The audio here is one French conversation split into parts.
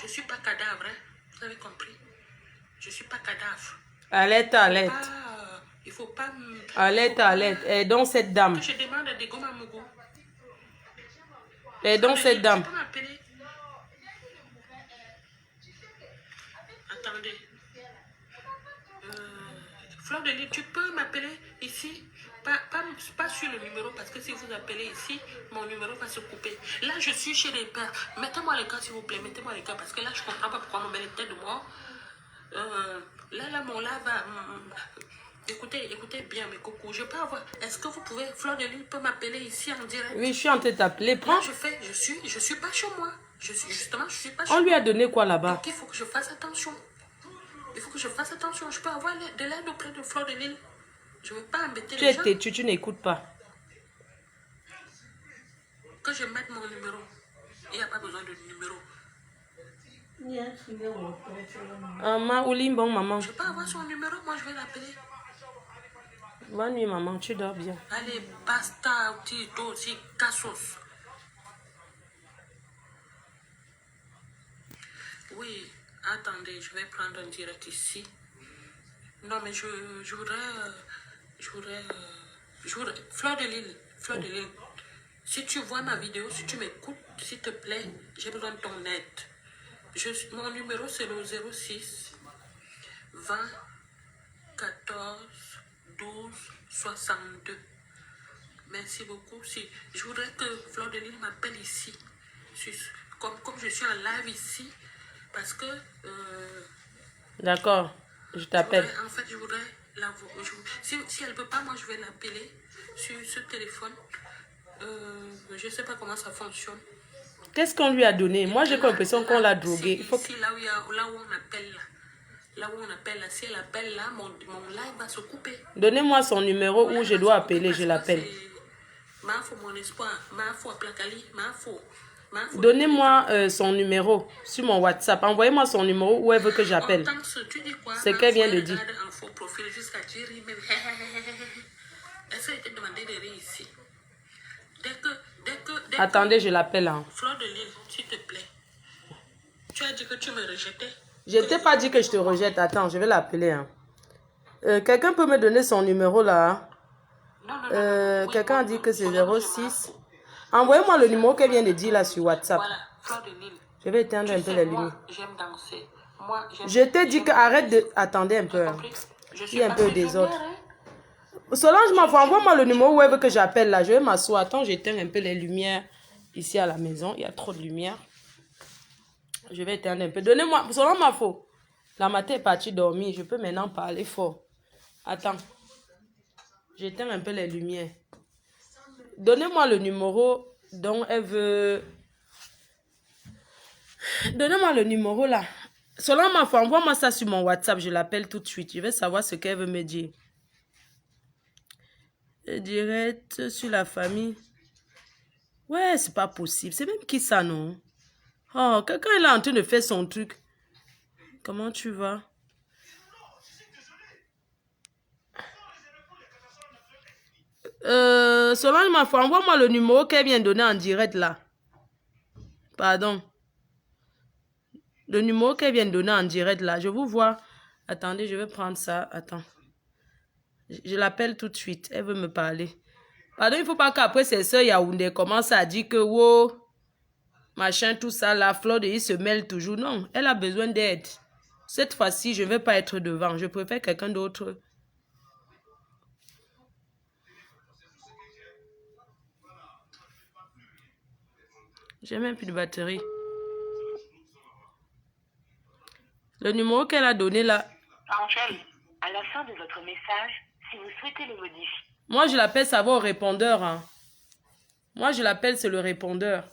Je ne suis pas cadavre, hein. Vous avez compris? Je ne suis pas cadavre. Alerte, alerte. Il ne faut pas me... Alerte, alerte. Aidons cette dame. Je demande à des gommes à Mogo. Aidons cette dame. Tu peux m'appeler? Attendez. Fleur de Lys, tu peux m'appeler ici? Pas sur le numéro, parce que si vous appelez ici, mon numéro va se couper. Là, je suis chez les pères. Mettez-moi les cas, s'il vous plaît. Mettez-moi les cas, parce que là, je ne comprends pas pourquoi on me met les têtes de moi. Là, mon là va... Écoutez bien, mes cocos. Je peux avoir... Est-ce que vous pouvez... Fleur de Lys peut m'appeler ici en direct? Oui, je suis en train de t'appeler. Prends. Là, je suis pas chez moi. Justement, je suis pas chez On moi. lui a donné quoi là-bas? Donc, il faut que je fasse attention. Il faut que je fasse attention. Je peux avoir de l'aide auprès de Fleur de Lys. Je ne veux pas embêter les gens. Tu es têtu, tu n'écoutes pas. Que je mette mon numéro. Il n'y a pas besoin de numéro. Bon, maman. Je peux avoir son numéro, moi je vais l'appeler. Bonne nuit, maman, tu dors bien. Allez, basta, tito, aussi, cassos. Oui, attendez, je vais prendre un direct ici. Non, mais je voudrais... Fleur de Lys, si tu vois ma vidéo, si tu m'écoutes, s'il te plaît, j'ai besoin de ton aide. Mon numéro, c'est le 06 20 14 12 62. Merci beaucoup. Si, je voudrais que Fleur de Lys m'appelle ici. Comme je suis en live ici, parce que... D'accord, je t'appelle. En fait, je voudrais la voir. Si elle ne peut pas, moi, je vais l'appeler sur ce téléphone. Je ne sais pas comment ça fonctionne. Qu'est-ce qu'on lui a donné? Moi, j'ai l'impression qu'on l'a drogué. Il faut que... là où on appelle, là où on appelle, là, si elle appelle là, mon live va se couper. Donnez-moi son numéro où je dois appeler, je l'appelle. Mon espoir, Donnez-moi son numéro sur mon WhatsApp. Envoyez-moi son numéro où elle veut que j'appelle. Ce qu'elle vient de dire. Attendez, je l'appelle. Hein. Fleur de Lys, s'il te plaît. Tu as dit que tu me rejetais. Je ne t'ai pas dit que je te rejette. Attends, je vais l'appeler. Hein. Quelqu'un peut me donner son numéro là? Non. Quelqu'un a dit que c'est 06. Envoyez-moi le numéro qu'elle vient de dire là sur WhatsApp. Voilà, Fleur de Lys. Je vais éteindre un peu les lumières. J'aime danser. Je t'ai dit que arrête de... Attendez un peu. Hein. Il y a un peu des autres. Solange, envoie-moi le numéro où elle veut que j'appelle là. Je vais m'asseoir. Attends, j'éteins un peu les lumières ici à la maison. Il y a trop de lumière. Je vais éteindre un peu. Donnez-moi... Solange, ma faute. La matin est partie dormir. Je peux maintenant parler fort. Attends. J'éteins un peu les lumières. Donnez-moi le numéro dont elle veut... Donnez-moi le numéro là. Solange, ma foi, envoie-moi ça sur mon WhatsApp. Je l'appelle tout de suite. Je vais savoir ce qu'elle veut me dire. Direct sur la famille. Ouais, c'est pas possible. C'est même qui ça, non? Oh, quelqu'un est là en train de faire son truc. Comment tu vas? Solange, ma foi, envoie-moi le numéro qu'elle vient de donner en direct là. Pardon. Le numéro qu'elle vient de donner en direct là. Je vous vois. Attendez, je vais prendre ça. Attends. Je l'appelle tout de suite. Elle veut me parler. Pardon, il ne faut pas qu'après ses soeurs Yaoundé commencent à dire que wow, machin, tout ça, la Fleur de Lys se mêle toujours. Non, elle a besoin d'aide. Cette fois-ci, je ne vais pas être devant. Je préfère quelqu'un d'autre. J'ai même plus de batterie. Le numéro qu'elle a donné là. Angèle, à la fin de votre message, si vous souhaitez le modifier. Moi, je l'appelle, ça va au répondeur. Hein. Moi, je l'appelle, c'est le répondeur.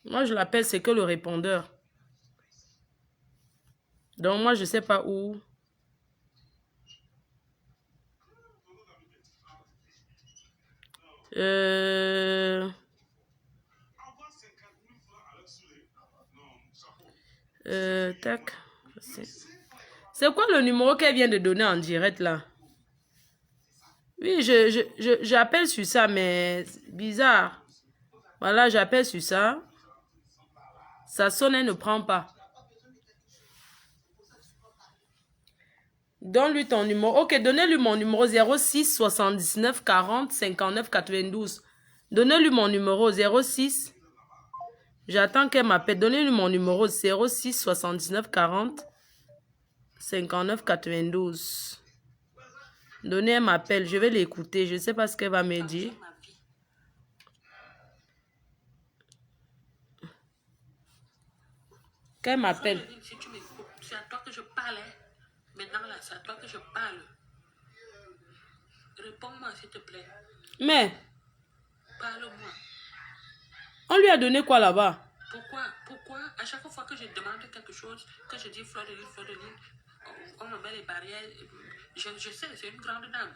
Moi, je l'appelle, c'est que le répondeur. Donc, moi, je ne sais pas où. Tac. C'est quoi le numéro qu'elle vient de donner en direct là? Oui, j'appelle sur ça, mais bizarre. Voilà, j'appelle sur ça. Ça sonne, elle ne prend pas. Donne-lui ton numéro. Ok, donnez-lui mon numéro 06 79 40 59 92. Donnez-lui mon numéro 06. J'attends qu'elle m'appelle. Donnez-lui mon numéro 06 79 40 59 92. Donnez, elle m'appelle. Je vais l'écouter. Je ne sais pas ce qu'elle va me dire. Ma vie. Qu'elle m'appelle. Fleur de Lune, si tu m'écoutes, c'est à toi que je parlais. Maintenant, là, c'est à toi que je parle. Réponds-moi, s'il te plaît. Mais, Parle-moi. on lui a donné quoi là-bas? Pourquoi, à chaque fois que je demande quelque chose, que je dis Fleur de Lune, on me met les barrières. Je sais, c'est une grande dame.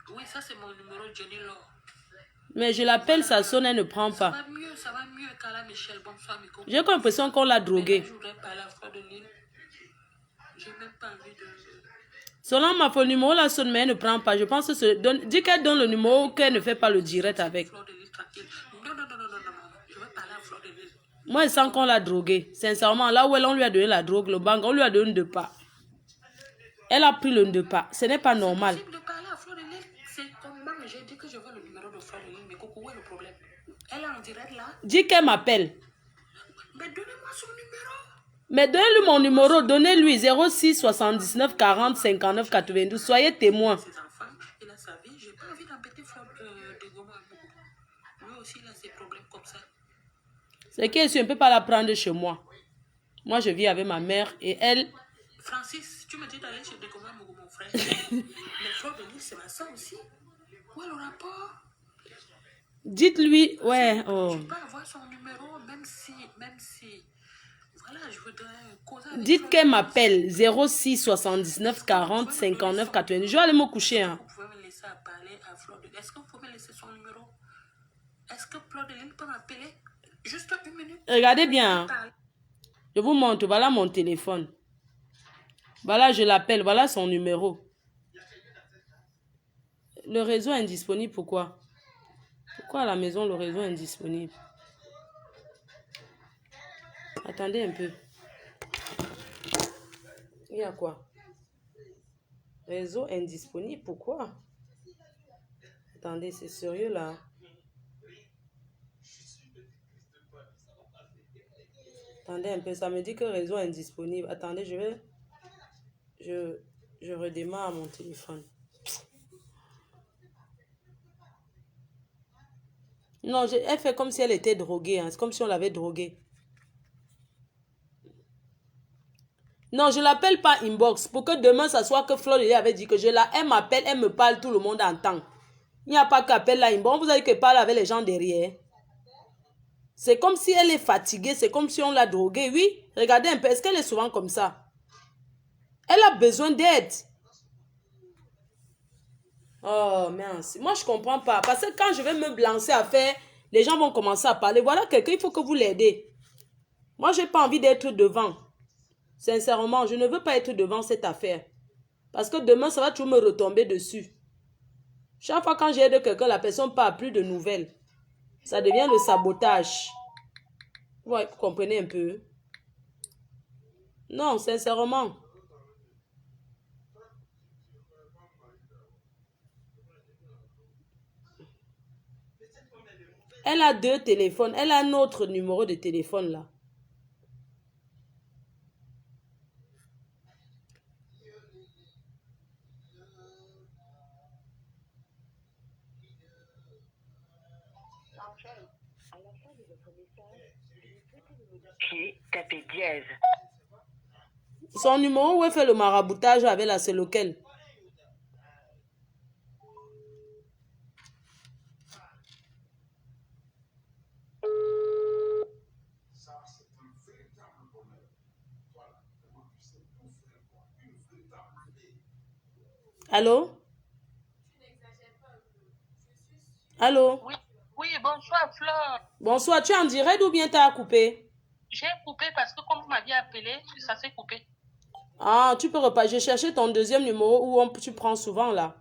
Oui, ça, c'est mon numéro Jenny Law. Mais je l'appelle, ça sonne, elle ne prend Ça pas. va mieux, Carla Michel. Bonsoir, mes copains. J'ai l'impression qu'on l'a Mais droguée. je voudrais parler à Fleur de Lune. J'ai même pas envie de... Selon ma femme, le numéro là sonne, mais elle ne prend pas. Je pense que dis qu'elle donne le numéro, qu'elle ne fait pas le direct avec. Fleur de Lune, tranquille. Non. Je veux parler à Fleur de Lune. Moi, je sens qu'on l'a droguée. Sincèrement, là où on lui a donné la drogue, le banque, on lui a donné 2 pas. Elle a pris le 2 pas. Ce n'est pas normal. C'est possible de parler à Fleur de Lune. C'est comment j'ai dit que je veux le numéro de Fleur de Lune. Mais Coco, où est le problème? Elle est en direct là. Dis qu'elle m'appelle. Mais donnez-moi son numéro. Mais donnez-lui mon numéro. Donnez-lui 06 79 40 59 92. Soyez témoin. Ses enfants, il a sa vie. J'ai pas envie d'embêter Fleur de Goma. Lui aussi, il a ses problèmes comme ça. C'est que je ne peux pas la prendre chez moi. Moi, je vis avec ma mère et elle... Francis, tu me dis d'aller chez Degoma, mon frère. Mais Fleur de Lune, c'est ma soeur aussi. Où est le rapport? Dites-lui... Ouais, oh. Je peux avoir son numéro, même si... Voilà, je voudrais causer avec Dites Fleur qu'elle de Lune. m'appelle 06 79 40 59 92. Je vais aller me coucher. Hein. Vous pouvez me laisser à parler à Fleur de Lune. Est-ce que vous pouvez me laisser son numéro? Est-ce que Fleur de Lune peut m'appeler? Juste 1 minute. Regardez bien. Hein. Je vous montre. Voilà mon téléphone. Voilà, je l'appelle. Voilà son numéro. Le réseau est indisponible. Pourquoi? Pourquoi à la maison, le réseau est indisponible? Attendez un peu. Il y a quoi? Réseau indisponible. Pourquoi? Attendez, c'est sérieux là. Attendez un peu, ça me dit que le réseau est indisponible. Attendez, je redémarre mon téléphone. Non, elle fait comme si elle était droguée. Hein. C'est comme si on l'avait droguée. Non, je ne l'appelle pas inbox. Pour que demain, ça soit que Fleur avait dit que elle m'appelle, elle me parle, tout le monde entend. Il n'y a pas qu'appelle la inbox. Vous avez que parle avec les gens derrière. C'est comme si elle est fatiguée. C'est comme si on l'a droguée. Oui, regardez un peu. Est-ce qu'elle est souvent comme ça? Elle a besoin d'aide. Oh, mince. Moi, je ne comprends pas. Parce que quand je vais me lancer à faire, les gens vont commencer à parler. Voilà quelqu'un, il faut que vous l'aidez. Moi, je n'ai pas envie d'être devant. Sincèrement, je ne veux pas être devant cette affaire. Parce que demain, ça va toujours me retomber dessus. Chaque fois quand j'aide quelqu'un, la personne ne parle plus de nouvelles. Ça devient le sabotage. Ouais, vous comprenez un peu? Non, sincèrement. Elle a 2 téléphones. Elle a un autre numéro de téléphone là. Tapez dièse. Son numéro où elle fait le maraboutage avec là, c'est lequel? Allô? Allô? Oui, bonsoir Fleur. Bonsoir, tu es en direct ou bien tu as coupé? J'ai coupé parce que comme vous m'aviez appelé, ça s'est coupé. Ah, tu peux repartir. J'ai cherché ton deuxième numéro où tu prends souvent là.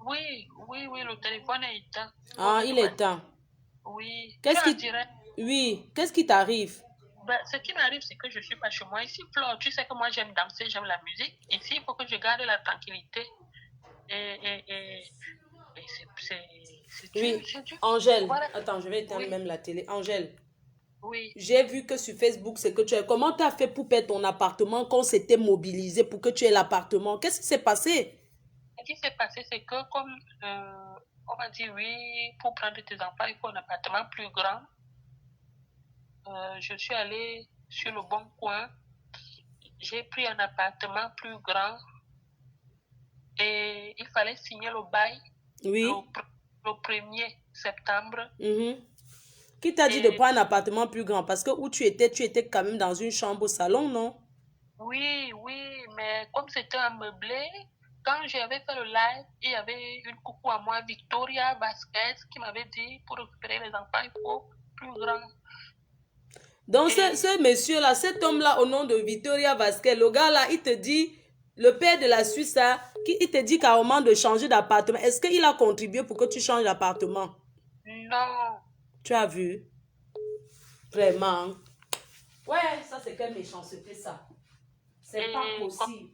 Oui, le téléphone est éteint. Ah, il est éteint. Oui. Qu'est-ce qui... Oui, qu'est-ce qui t'arrive? Ben, ce qui m'arrive, c'est que je suis pas chez moi. Ici, Flore, tu sais que moi, j'aime danser, j'aime la musique. Ici, il faut que je garde la tranquillité. Et c'est dur, Oui, c'est dur. Angèle. Voilà. Attends, je vais éteindre Oui. même la télé. Angèle, Oui. j'ai vu que sur Facebook, c'est que tu as... Comment tu as fait pour perdre ton appartement quand s'était mobilisé pour que tu aies l'appartement? Qu'est-ce qui s'est passé? Ce qui s'est passé, c'est que comme on m'a dit oui, pour prendre tes enfants, il faut un appartement plus grand. Je suis allée sur le bon coin. J'ai pris un appartement plus grand et il fallait signer le bail Oui. le 1er septembre. Qui t'a dit de prendre un appartement plus grand? Parce que où tu étais quand même dans une chambre au salon, non? Oui, mais comme c'était un meublé, quand j'avais fait le live, il y avait une coucou à moi, Victoria Vasquez, qui m'avait dit pour récupérer les enfants, il faut plus grand. Donc, ce monsieur-là, cet homme-là, au nom de Victoria Vasquez, le gars-là, il te dit, le père de la Suisse, là, il te dit carrément de changer d'appartement. Est-ce qu'il a contribué pour que tu changes d'appartement? Non. Tu as vu? Vraiment. Ouais, ça, c'est quelle méchanceté, ça. C'est pas possible.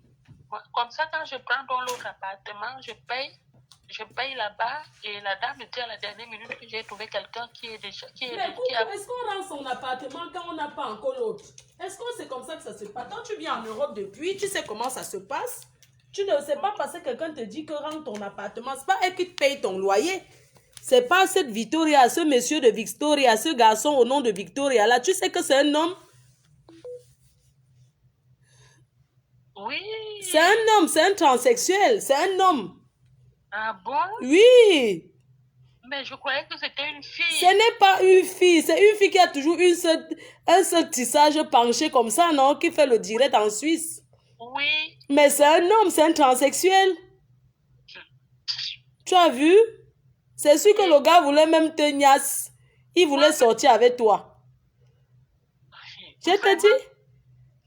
Comme ça, quand je prends dans l'autre appartement, je paye là-bas et la dame me dit à la dernière minute que j'ai trouvé quelqu'un qui est déjà... Est-ce qu'on rend son appartement quand on n'a pas encore l'autre? Est-ce que c'est comme ça que ça se passe? Quand tu viens en Europe depuis, tu sais comment ça se passe? Tu ne sais pas parce que quelqu'un te dit que rends ton appartement. C'est pas elle qui te paye ton loyer. C'est pas cette Victoria, ce monsieur de Victoria, ce garçon au nom de Victoria là. Tu sais que c'est un homme? Oui. C'est un homme, c'est un transsexuel, c'est un homme. Ah bon? Oui. Mais je croyais que c'était une fille. Ce n'est pas une fille, c'est une fille qui a toujours un seul tissage penché comme ça, non? Qui fait le direct en Suisse. Oui. Mais c'est un homme, c'est un transsexuel. Tu as vu? C'est sûr que le gars voulait même te niasse. Il voulait sortir avec toi. Je te dis.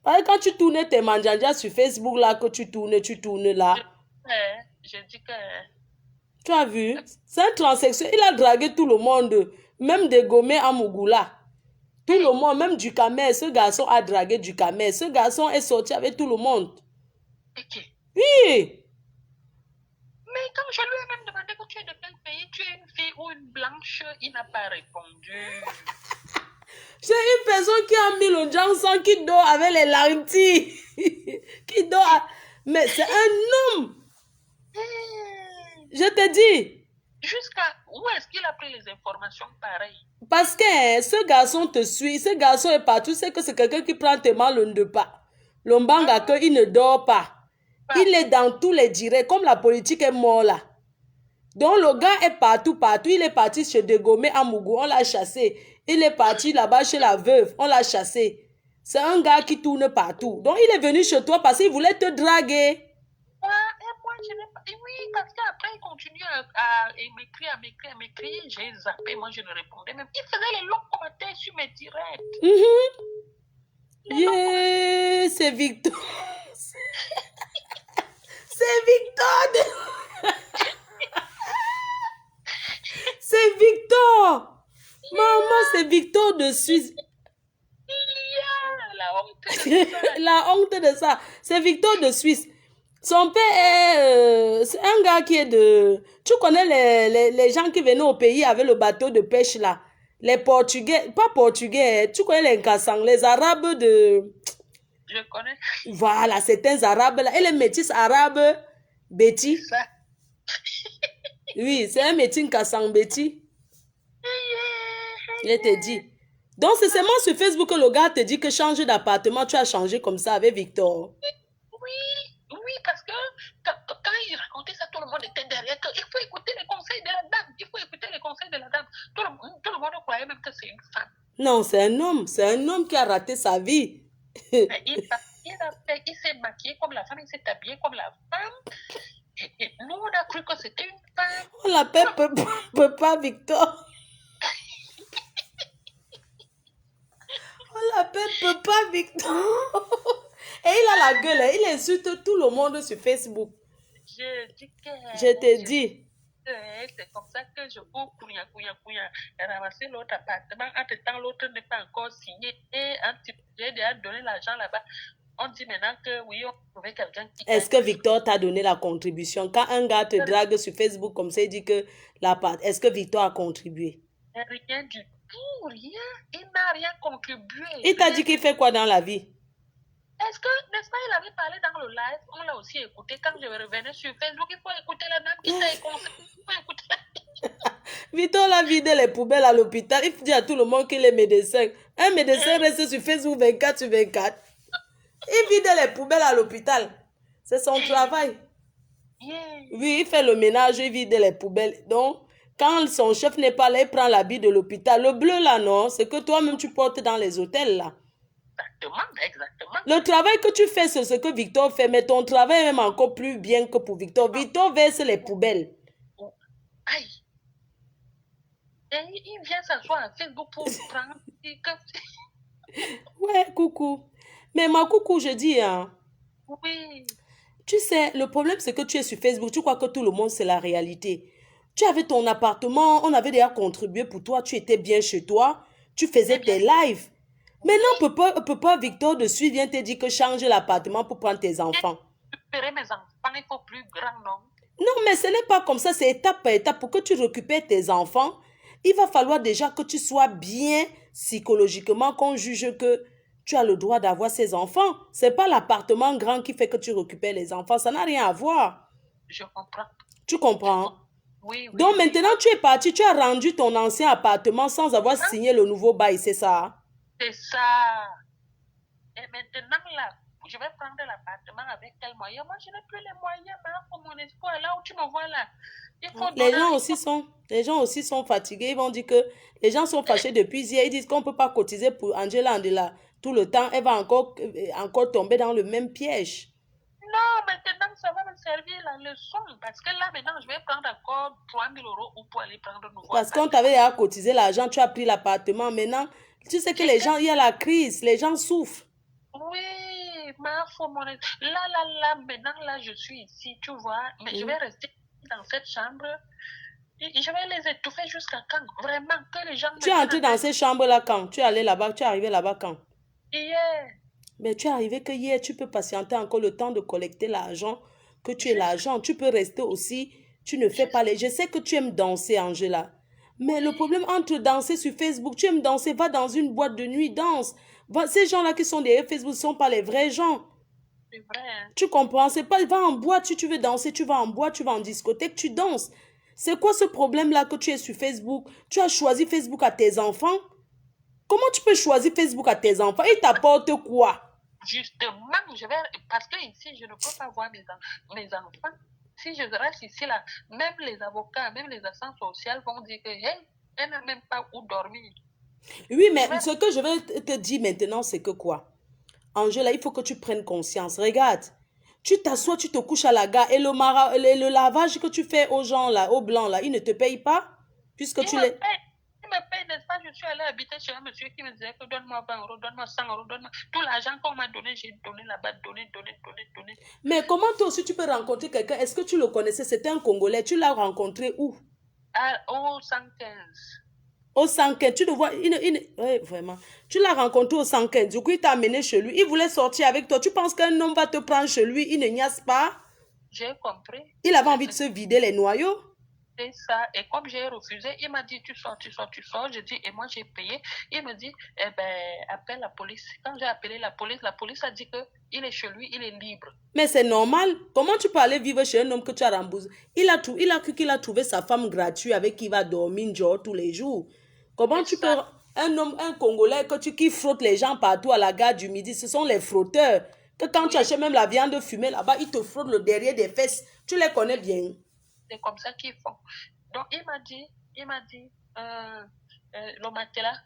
Parce que quand tu tournes tes manjanjas sur Facebook là, que tu tournes là. Je dis que... Tu as vu? C'est un transsexuel. Il a dragué tout le monde. Même des Gomé à Mougoula. Tout le monde, même du Camer. Ce garçon a dragué du Camer. Ce garçon est sorti avec tout le monde. Okay. Oui. Mais quand je lui ai même demandé que tu es de quel pays, tu es une fille ou une blanche, il n'a pas répondu. C'est une personne qui a mis le Johnson qui dort avec les lentilles. Qui dort. Mais c'est un homme. Je te dis. Jusqu'à où est-ce qu'il a pris les informations pareilles? Parce que ce garçon te suit. Ce garçon est partout. C'est que c'est quelqu'un qui prend tes mains le pas. L'ombanga que il ne dort pas. Il est dans tous les directs. Comme la politique est mort là. Donc le gars est partout. Il est parti chez Degomé à Mougou. On l'a chassé. Il est parti là-bas chez la veuve. On l'a chassé. C'est un gars qui tourne partout. Donc il est venu chez toi parce qu'il voulait te draguer. Et moi, je n'ai pas... Oui, parce qu'après, il continue à m'écrire. J'ai zappé. Moi, je ne répondais même. Il faisait les longs commentaires sur mes directs. Yeah, c'est Victor. C'est Victor. C'est Victor. Maman, c'est Victor de Suisse. La honte de ça. La honte de ça. C'est Victor de Suisse. Son père est... c'est un gars qui est de... Tu connais les gens qui venaient au pays avec le bateau de pêche là. Les Portugais. Pas Portugais. Tu connais les Kassang. Les Arabes de... Je connais. Voilà, c'est un Arabe là. Et les métis arabes, Betty. Oui, c'est un métis Kassang Betty. Je te dis. Donc, c'est seulement sur Facebook que le gars te dit que changer d'appartement, tu as changé comme ça avec Victor. Oui, parce que quand il racontait ça, tout le monde était derrière. Il faut écouter les conseils de la dame. Tout le monde croyait même que c'est une femme. Non, c'est un homme. C'est un homme qui a raté sa vie. Mais il s'est maquillé comme la femme, il s'est habillé comme la femme. Et nous, on a cru que c'était une femme. On l'appelle Papa Victor. On l'appelle Papa Victor. Et il a la gueule. Il insulte tout le monde sur Facebook. Je dis que... Je te dis. c'est comme ça que je cours, ramasser l'autre appartement. Entre-temps, l'autre n'est pas encore signé. Et j'ai déjà donné l'argent là-bas. On dit maintenant que oui, on trouvait quelqu'un qui... Est-ce que Victor t'a donné la contribution? Quand un gars te drague sur Facebook comme ça, il dit que est-ce que Victor a contribué? Rien du tout, rien. Il n'a rien contribué. Il t'a dit qu'il fait quoi dans la vie? Est-ce que, n'est-ce pas, il avait parlé dans le live, on l'a aussi écouté. Quand je revenais sur Facebook, il faut écouter la dame qui t'a écouté. Il faut écouter la... Victor a vidé les poubelles à l'hôpital. Il dit à tout le monde qu'il est médecin. Un médecin reste sur Facebook 24 sur 24. Il vide les poubelles à l'hôpital. C'est son travail. Oui, il fait le ménage, il vide les poubelles. Donc, quand son chef n'est pas là, il prend l'habit de l'hôpital. Le bleu là, non, c'est que toi-même tu portes dans les hôtels là. Exactement. Le travail que tu fais, c'est ce que Victor fait, mais ton travail est même encore plus bien que pour Victor. Victor verse les poubelles. Aïe. Et il vient s'asseoir à Facebook pour prendre... Ouais, coucou. Mais ma coucou, je dis, hein. Oui. Tu sais, le problème, c'est que tu es sur Facebook, tu crois que tout le monde, c'est la réalité. Tu avais ton appartement, on avait déjà contribué pour toi, tu étais bien chez toi, tu faisais tes lives. Maintenant, peut pas Victor dessus vient te dire que change l'appartement pour prendre tes enfants. Je ferai mes enfants, il faut plus grand, non? Non, mais ce n'est pas comme ça, c'est étape par étape. Pour que tu récupères tes enfants, il va falloir déjà que tu sois bien psychologiquement, qu'on juge que tu as le droit d'avoir ces enfants. Ce n'est pas l'appartement grand qui fait que tu récupères les enfants, ça n'a rien à voir. Je comprends. Tu comprends? Oui. Donc maintenant, tu es parti, tu as rendu ton ancien appartement sans avoir signé le nouveau bail, c'est ça? C'est ça. Et maintenant, là, je vais prendre l'appartement avec quel moyen? Moi, je n'ai plus les moyens, pour mon espoir. Là où tu me vois, là. Les gens aussi sont fatigués. Ils vont dire que les gens sont fâchés depuis hier. Ils disent qu'on ne peut pas cotiser pour Angela Andela tout le temps. Elle va encore tomber dans le même piège. Non, maintenant, ça va me servir la leçon. Parce que là, maintenant, je vais prendre encore 3 000 € pour aller prendre un nouveau. Parce qu'on t'avait déjà cotisé l'argent, tu as pris l'appartement. Maintenant, tu sais que les gens, il y a la crise. Les gens souffrent. Oui, là, maintenant, là, je suis ici, tu vois. Mais je vais rester dans cette chambre. Et je vais les étouffer jusqu'à quand? Vraiment, que les gens... Tu es entré dans ces chambres-là quand? Tu es allé là-bas, tu es arrivé là-bas quand? Hier. Mais tu es arrivé que hier, tu peux patienter encore le temps de collecter l'argent, que tu aies l'argent. Tu peux rester aussi, tu ne fais pas les... Je sais que tu aimes danser, Angela. Mais le problème entre danser sur Facebook, tu aimes danser, va dans une boîte de nuit, danse. Ces gens-là qui sont derrière Facebook ne sont pas les vrais gens. C'est vrai. Hein? Tu comprends? C'est pas, va en boîte, si tu veux danser, tu vas en boîte, tu vas en discothèque, tu danses. C'est quoi ce problème-là que tu es sur Facebook? Tu as choisi Facebook à tes enfants? Comment tu peux choisir Facebook à tes enfants? Ils t'apportent quoi? Justement, parce que ici, je ne peux pas voir mes enfants. Si je reste ici, là, même les avocats, même les assistants sociaux vont dire que, hey, elle n'a même pas où dormir. Oui, mais ce que je vais te dire maintenant, c'est que quoi? Angela, il faut que tu prennes conscience. Regarde, tu t'assois, tu te couches à la gare et le lavage que tu fais aux gens, là, aux blancs, là, ils ne te payent pas? Puisque tu les... Il me paye, n'est-ce pas? Je suis allée habiter chez un monsieur qui me disait que donne-moi 20 €, donne-moi 100 €, donne-moi tout l'argent qu'on m'a donné, j'ai donné là-bas, donné. Mais comment toi aussi tu peux rencontrer quelqu'un? Est-ce que tu le connaissais? C'était un Congolais. Tu l'as rencontré où? Au 115. Au 115, tu le vois, ouais, vraiment. Tu l'as rencontré au 115, du coup il t'a amené chez lui. Il voulait sortir avec toi. Tu penses qu'un homme va te prendre chez lui, il ne niaise pas? J'ai compris. Il avait envie de se vider les noyaux. C'est ça. Et comme j'ai refusé, il m'a dit, tu sors. Je dis, et moi j'ai payé. Il me dit, eh ben, appelle la police. Quand j'ai appelé la police a dit qu'il est chez lui, il est libre. Mais c'est normal. Comment tu peux aller vivre chez un homme que tu as remboursé? Il a cru qu'il a trouvé sa femme gratuite avec qui il va dormir genre, tous les jours. Comment tu peux... Un Congolais qui frotte les gens partout à la gare du Midi, ce sont les frotteurs. Que quand tu achètes même la viande fumée là-bas, ils te frottent le derrière des fesses. Tu les connais bien. C'est comme ça qu'ils font. Donc, il m'a dit, le matelas,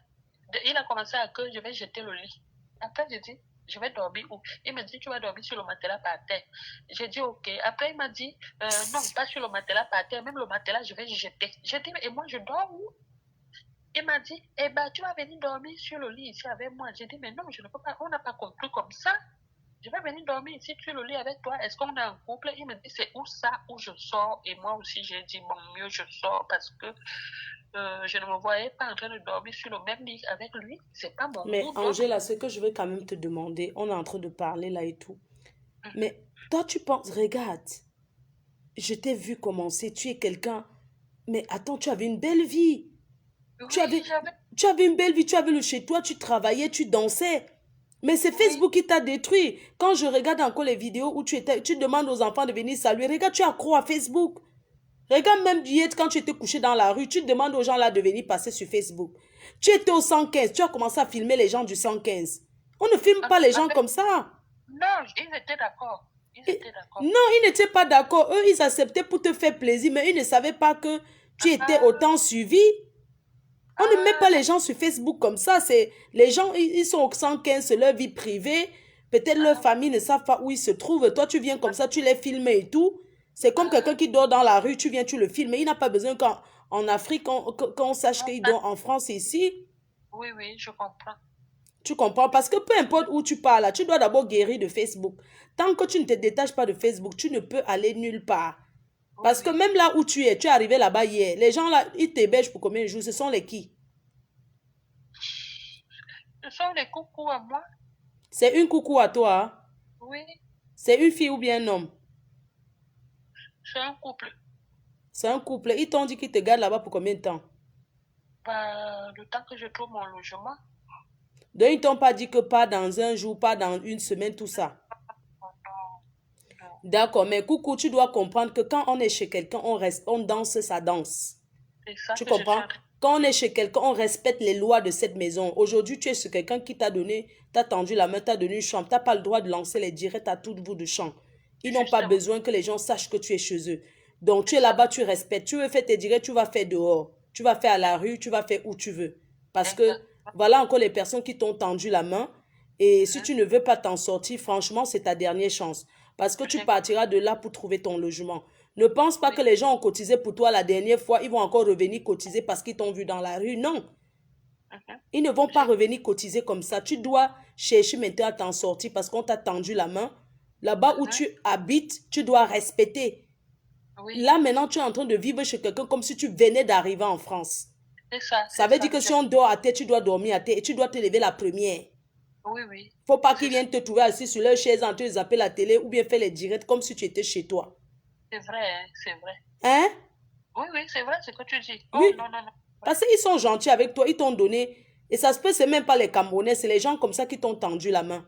il a commencé à que je vais jeter le lit. Après, j'ai dit, je vais dormir où? Il m'a dit, tu vas dormir sur le matelas par terre. J'ai dit, ok. Après, il m'a dit, non, pas sur le matelas par terre, même le matelas, je vais jeter. J'ai dit, et moi, je dors où? Il m'a dit, eh ben, tu vas venir dormir sur le lit ici avec moi. J'ai dit, mais non, je ne peux pas, on n'a pas compris comme ça. je vais venir dormir ici, tu le lis avec toi. Est-ce qu'on est en couple? Il me dit, c'est où ça, où je sors. Et moi aussi, j'ai dit, bon, mieux je sors parce que je ne me voyais pas en train de dormir sur le même lit avec lui. C'est pas mon Mais goût. Angela, ce que je veux quand même te demander, on est en train de parler là et tout. Mais toi, tu penses, regarde, je t'ai vu commencer, tu es quelqu'un. Mais attends, tu avais une belle vie. Tu avais une belle vie, tu avais le chez toi, tu travaillais, tu dansais. Mais c'est Facebook qui t'a détruit. Quand je regarde encore les vidéos où tu demandes aux enfants de venir saluer, regarde, tu es accro à Facebook. Regarde même hier, quand tu étais couché dans la rue, tu demandes aux gens là de venir passer sur Facebook. Tu étais au 115, tu as commencé à filmer les gens du 115. On ne filme pas les gens comme ça. Non, ils étaient d'accord. Non, ils n'étaient pas d'accord. Eux, ils acceptaient pour te faire plaisir, mais ils ne savaient pas que tu étais autant suivi. On ne met pas les gens sur Facebook comme ça. Les gens, ils sont au 115, c'est leur vie privée. Peut-être leur famille ne savent pas où ils se trouvent. Toi, tu viens comme ça, tu les filmes et tout. C'est comme quelqu'un qui dort dans la rue, tu viens, tu le filmes. Il n'a pas besoin qu'en Afrique, qu'on sache qu'il dort en France ici. Oui, je comprends. Tu comprends? Parce que peu importe où tu pars là, tu dois d'abord guérir de Facebook. Tant que tu ne te détaches pas de Facebook, tu ne peux aller nulle part. Parce que même là où tu es arrivé là-bas hier. Les gens là, ils t'hébergent pour combien de jours? Ce sont les qui? Ce sont les coucous à moi. C'est une coucou à toi? Hein? Oui. C'est une fille ou bien un homme? C'est un couple. C'est un couple. Ils t'ont dit qu'ils te gardent là-bas pour combien de temps? Le temps que je trouve mon logement. Donc, ils t'ont pas dit que pas dans un jour, pas dans une semaine, tout ça. D'accord, mais coucou, tu dois comprendre que quand on est chez quelqu'un, on danse sa danse. Tu comprends? Quand on est chez quelqu'un, on respecte les lois de cette maison. Aujourd'hui, tu es chez quelqu'un qui t'a tendu la main, t'a donné une chambre. Tu n'as pas le droit de lancer les directs à tout bout de champ. Ils n'ont pas besoin que les gens sachent que tu es chez eux. Donc, tu es là-bas, tu respectes. Tu veux faire tes directs, tu vas faire dehors. Tu vas faire à la rue, tu vas faire où tu veux. Parce que, voilà encore les personnes qui t'ont tendu la main. Et si tu ne veux pas t'en sortir, franchement, c'est ta dernière chance. Parce que tu partiras de là pour trouver ton logement. Ne pense pas que les gens ont cotisé pour toi la dernière fois. Ils vont encore revenir cotiser parce qu'ils t'ont vu dans la rue. Non. Ils ne vont pas revenir cotiser comme ça. Tu dois chercher maintenant à t'en sortir parce qu'on t'a tendu la main. Là-bas où tu habites, tu dois respecter. Là, maintenant, tu es en train de vivre chez quelqu'un comme si tu venais d'arriver en France. Ça veut dire que si on dort à terre, tu dois dormir à terre et tu dois te lever la première. Oui. Faut pas qu'ils viennent te trouver assis sur leur chaise en train de zapper la télé ou bien faire les directs comme si tu étais chez toi. C'est vrai, c'est vrai. Hein? Oui, c'est vrai ce que tu dis. Oui. Non. Parce qu'ils sont gentils avec toi, ils t'ont donné. Et ça se peut, c'est même pas les Camerounais, c'est les gens comme ça qui t'ont tendu la main.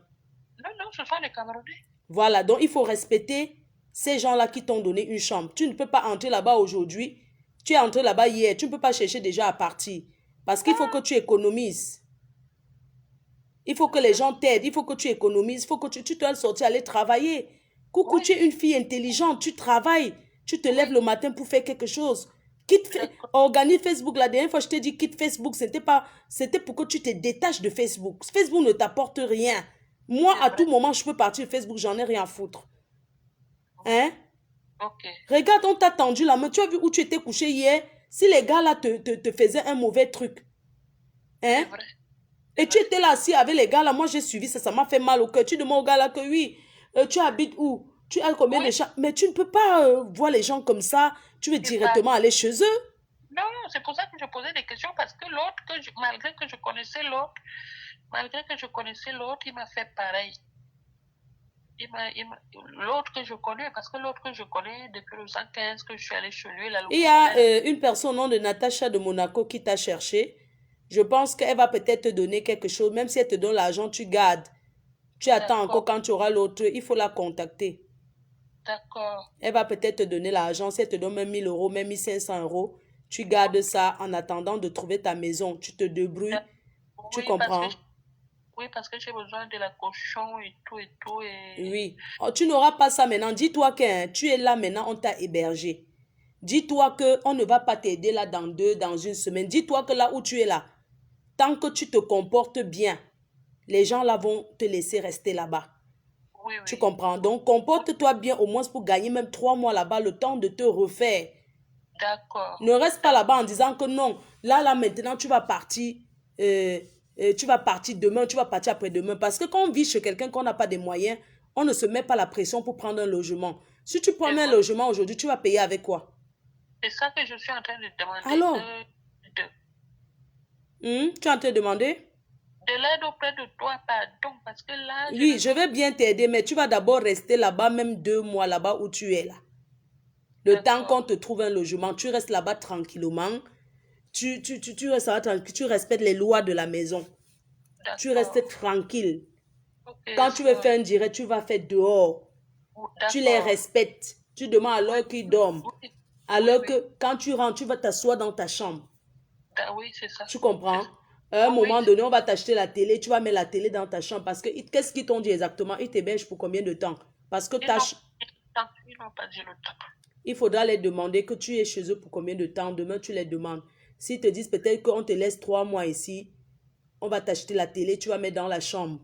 Non, ce sont les Camerounais. Voilà, donc il faut respecter ces gens-là qui t'ont donné une chambre. Tu ne peux pas entrer là-bas aujourd'hui. Tu es entré là-bas hier, tu ne peux pas chercher déjà à partir. Parce qu'il faut que tu économises. Il faut que les gens t'aident, il faut que tu économises, il faut que tu dois sortir, aller travailler. Coucou, tu es une fille intelligente, tu travailles, tu te lèves le matin pour faire quelque chose. Organise Facebook. La dernière fois, je t'ai dit quitte Facebook, c'était pour que tu te détaches de Facebook. Facebook ne t'apporte rien. Moi, à tout moment, je peux partir de Facebook, j'en ai rien à foutre. Hein? Ok. Regarde, on t'a tendu la main. Tu as vu où tu étais couché hier? Si les gars là te faisaient un mauvais truc. Hein? C'est vrai. Et tu étais là assis avec les gars là, moi j'ai suivi ça m'a fait mal au cœur. Tu demandes aux gars là que oui, tu habites où? Tu as combien de chats? Mais tu ne peux pas voir les gens comme ça. Tu veux directement aller chez eux. Non, c'est pour ça que je posais des questions parce que l'autre, malgré que je connaissais l'autre, il m'a fait pareil. L'autre que je connais, parce que l'autre que je connais, depuis le 115 que je suis allée chez lui. Il y a une personne au nom de Natacha de Monaco qui t'a cherché. Je pense qu'elle va peut-être te donner quelque chose. Même si elle te donne l'argent, tu gardes. Tu attends encore quand tu auras l'autre. Il faut la contacter. D'accord. Elle va peut-être te donner l'argent. Si elle te donne même 1 000 euros, même 1 500 euros, tu gardes ça en attendant de trouver ta maison. Tu te débrouilles. Tu comprends? Oui, parce que j'ai besoin de la cochon et tout. Oui. Oh, tu n'auras pas ça maintenant. Dis-toi que tu es là maintenant, on t'a hébergé. Dis-toi qu'on ne va pas t'aider là dans 1 semaine. Dis-toi que là où tu es là, tant que tu te comportes bien, les gens là vont te laisser rester là-bas. Oui. Tu comprends? Donc, comporte-toi bien au moins pour gagner même 3 mois là-bas, le temps de te refaire. D'accord. Ne reste pas là-bas en disant que non, là maintenant, tu vas partir, tu vas partir demain, tu vas partir après-demain. Parce que quand on vit chez quelqu'un qu'on n'a pas de moyens, On ne se met pas la pression pour prendre un logement. Si tu prends Et un voilà. logement aujourd'hui, tu vas payer avec quoi? C'est ça que je suis en train de demander. Alors, tu es en train de demander? De l'aide auprès de toi, pardon, parce que là, Oui, je vais bien t'aider, mais tu vas d'abord rester là-bas, même 2 mois là-bas où tu es là. Le temps qu'on te trouve un logement, tu restes là-bas tranquillement. Tu restes là tranquille, tu respectes les lois de la maison. Tu restes tranquille. Ok, Quand tu veux faire un direct, tu vas faire dehors. Tu les respectes. Tu demandes à l'heure qu'ils dorment. Alors que quand tu rentres, tu vas t'asseoir dans ta chambre. Oui, c'est ça. Tu comprends? À un moment donné, on va t'acheter la télé. Tu vas mettre la télé dans ta chambre. Parce que qu'est-ce qu'ils t'ont dit exactement? Ils t'hébergent pour combien de temps? Parce que Ils n'ont pas dit le temps. il faudra les demander que tu es chez eux pour combien de temps. Demain, tu les demandes. S'ils te disent peut-être qu'on te laisse 3 mois ici, on va t'acheter la télé, tu vas mettre dans la chambre.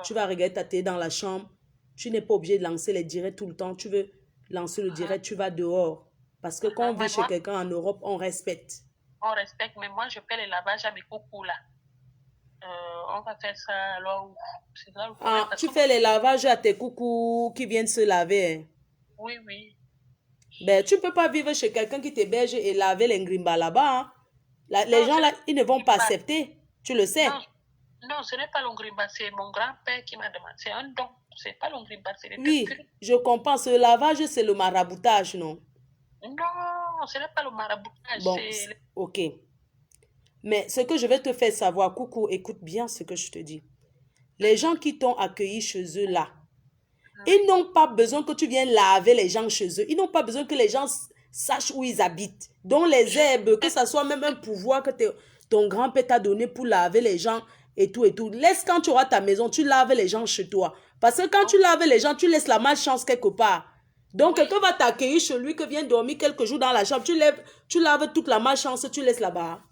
Tu vas regarder ta télé dans la chambre. Tu n'es pas obligé de lancer les directs tout le temps. Tu veux lancer le direct, tu vas dehors. Parce que quand on vit chez quelqu'un en Europe, on respecte. On respecte, mais moi, je fais les lavages à mes coucous là. On va faire ça alors. Tu fais les lavages à tes coucous qui viennent se laver. Hein? Oui, oui. Ben, tu ne peux pas vivre chez quelqu'un qui t'héberge et laver les ngrimba là-bas. Hein? Les gens là, ils ne vont pas accepter. Tu le sais. Non, ce n'est pas l'ongrimba, c'est mon grand-père qui m'a demandé. C'est un don. C'est pas l'ongrimba, c'est le Oui, je comprends. Ce lavage, c'est le maraboutage, non? Non, ce n'est pas le maraboutage. Bon, ok. Mais ce que je vais te faire savoir, coucou, écoute bien ce que je te dis. Les gens qui t'ont accueilli chez eux là, ils n'ont pas besoin que tu viennes laver les gens chez eux. Ils n'ont pas besoin que les gens sachent où ils habitent. Donc les herbes, que ça soit même un pouvoir que ton grand-père t'a donné pour laver les gens et tout et tout. Laisse quand tu auras ta maison, tu laves les gens chez toi. Parce que quand tu laves les gens, tu laisses la malchance quelque part. Donc quelqu'un va t'accueillir chez lui, que vient dormir quelques jours dans la chambre. Tu laves toute la malchance, tu laisses là-bas.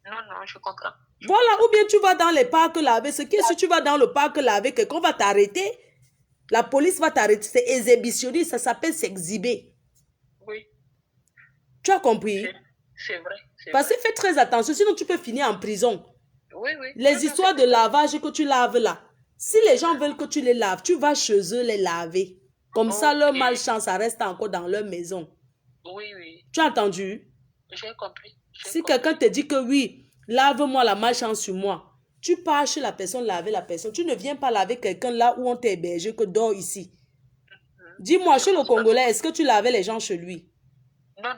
Non, je comprends. Voilà, ou bien tu vas dans les parcs laver. Ce qui est, si tu vas dans le parc laver, quelqu'un va t'arrêter. La police va t'arrêter. C'est exhibitionniste, ça s'appelle s'exhiber. Oui. Tu as compris? C'est vrai. Parce que fais très attention, sinon tu peux finir en prison. Oui. Les histoires de lavage que tu laves là, si les gens veulent que tu les laves, tu vas chez eux les laver. Comme ça, leur malchance, ça reste encore dans leur maison. Oui. Tu as entendu? J'ai compris. Si quelqu'un te dit que oui, lave-moi la malchance sur moi, tu pars chez la personne, laver la personne. Tu ne viens pas laver quelqu'un là où on t'a hébergé, que dort ici. Dis-moi, chez le Congolais, est-ce que tu lavais les gens chez lui? Non.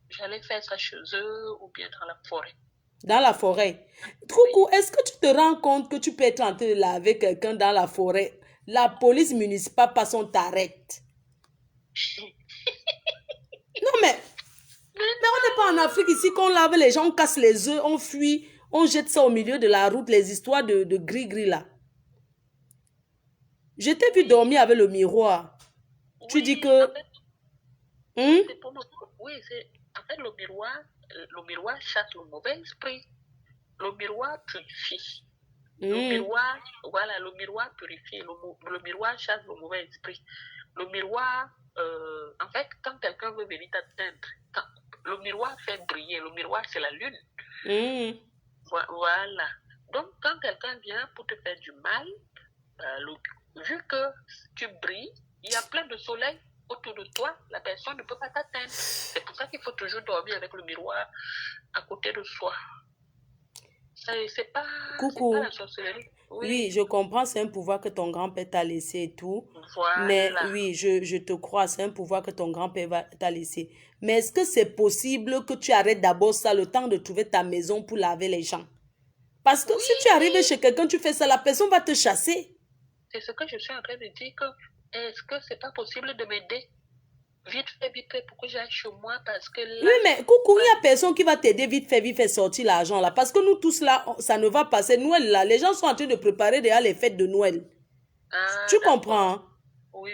J'allais faire ça chez eux ou bien dans la forêt. Dans la forêt. Coucou, est-ce que tu te rends compte que tu peux être en train de laver quelqu'un dans la forêt? La police municipale passe, on t'arrête. Non, mais on n'est pas en Afrique ici qu'on lave les gens, on casse les œufs, on fuit, on jette ça au milieu de la route, les histoires de gris-gris là. Je t'ai vu dormir avec le miroir. Tu dis que... Oui, c'est... En fait, le miroir chasse le mauvais esprit. Le miroir purifie. Le miroir purifie. Le miroir chasse le mauvais esprit. Le miroir, en fait, quand quelqu'un veut venir t'atteindre, le miroir fait briller. Le miroir, c'est la lune. Voilà. Donc, quand quelqu'un vient pour te faire du mal, vu que tu brilles, il y a plein de soleil autour de toi, la personne ne peut pas t'atteindre. C'est pour ça qu'il faut toujours dormir avec le miroir à côté de soi. C'est pas la sorcellerie. Oui, je comprends, c'est un pouvoir que ton grand-père t'a laissé et tout. Voilà. Mais oui, je te crois, c'est un pouvoir que ton grand-père t'a laissé. Mais est-ce que c'est possible que tu arrêtes d'abord ça, le temps de trouver ta maison pour laver les gens? Parce que si tu arrives chez quelqu'un, tu fais ça, la personne va te chasser. C'est ce que je suis en train de dire, que est-ce que c'est pas possible de m'aider vite fait pour que j'aille chez moi parce que là... Oui, mais coucou, il y a personne qui va t'aider vite fait sortir l'argent là. Parce que nous tous là, ça ne va pas. C'est Noël là. Les gens sont en train de préparer déjà les fêtes de Noël. Tu comprends? Hein? Oui.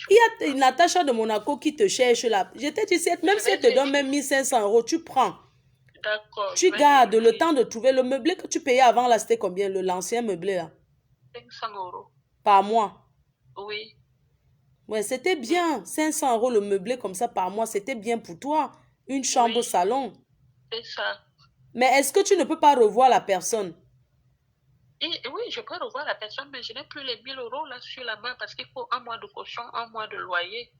Il y a une Natacha de Monaco qui te cherche là. Je t'ai dit, même si elle te donne même 1500 €, tu prends. D'accord. Tu gardes le temps de trouver le meublé que tu payais avant là, c'était combien? L'ancien meublé là? 500 € par mois. Oui. Ouais, c'était bien. 500 € le meublé comme ça par mois, c'était bien pour toi. Une chambre au salon. C'est ça. Mais est-ce que tu ne peux pas revoir la personne? Et oui, je peux revoir la personne, mais je n'ai plus les 1000 euros là sur la main parce qu'il faut un mois de caution, un mois de loyer.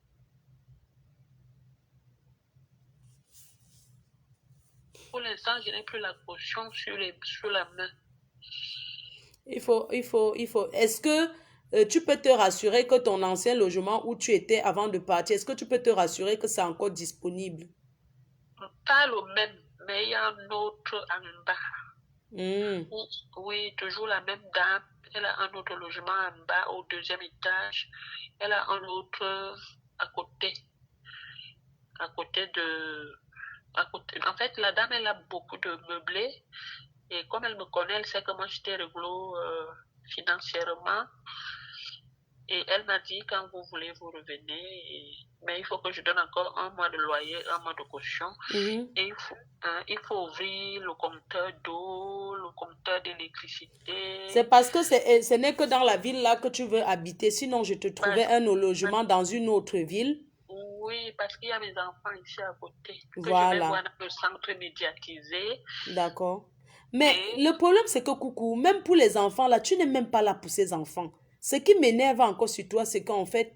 Pour l'instant, je n'ai plus la caution sur la main. Est-ce que tu peux te rassurer que ton ancien logement où tu étais avant de partir, est-ce que tu peux te rassurer que c'est encore disponible? Pas le même, mais il y a un autre en bas. Hmm. Oui, toujours la même dame. Elle a un autre logement en bas, au 2e étage. Elle a un autre à côté. À côté de... À côté. En fait, la dame, elle a beaucoup de meublés. Et comme elle me connaît, elle sait que moi, j'étais réglo financièrement. Et elle m'a dit, quand vous voulez, vous revenez. Mais il faut que je donne encore un mois de loyer, un mois de caution. Et il faut ouvrir le compteur d'eau, le compteur d'électricité. C'est parce que ce n'est que dans la ville là que tu veux habiter. Sinon, je te trouvais un logement dans une autre ville. Oui, parce qu'il y a mes enfants ici à côté. Que Voilà. je vais voir dans le centre médiatisé. D'accord. Mais le problème, c'est que, coucou, même pour les enfants, là, tu n'es même pas là pour ces enfants. Ce qui m'énerve encore sur toi, c'est qu'en fait,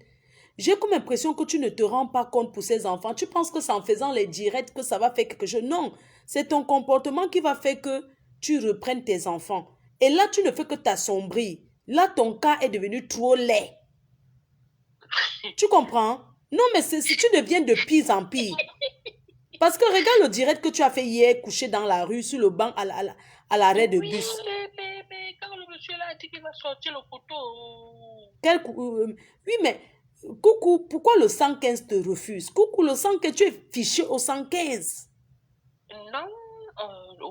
j'ai comme l'impression que tu ne te rends pas compte pour ces enfants. Tu penses que c'est en faisant les directs que ça va faire quelque chose. Non, c'est ton comportement qui va faire que tu reprennes tes enfants. Et là, tu ne fais que t'assombrir. Là, ton cas est devenu trop laid. Tu comprends? Non, mais si tu deviens de pire en pire. Parce que regarde le direct que tu as fait hier, couché dans la rue, sur le banc à l'arrêt de bus. Mais quand le monsieur là a dit qu'il va sortir le Oui, couteau. mais coucou, pourquoi le 115 te refuse? Coucou, le 115, tu es fiché au 115. Non,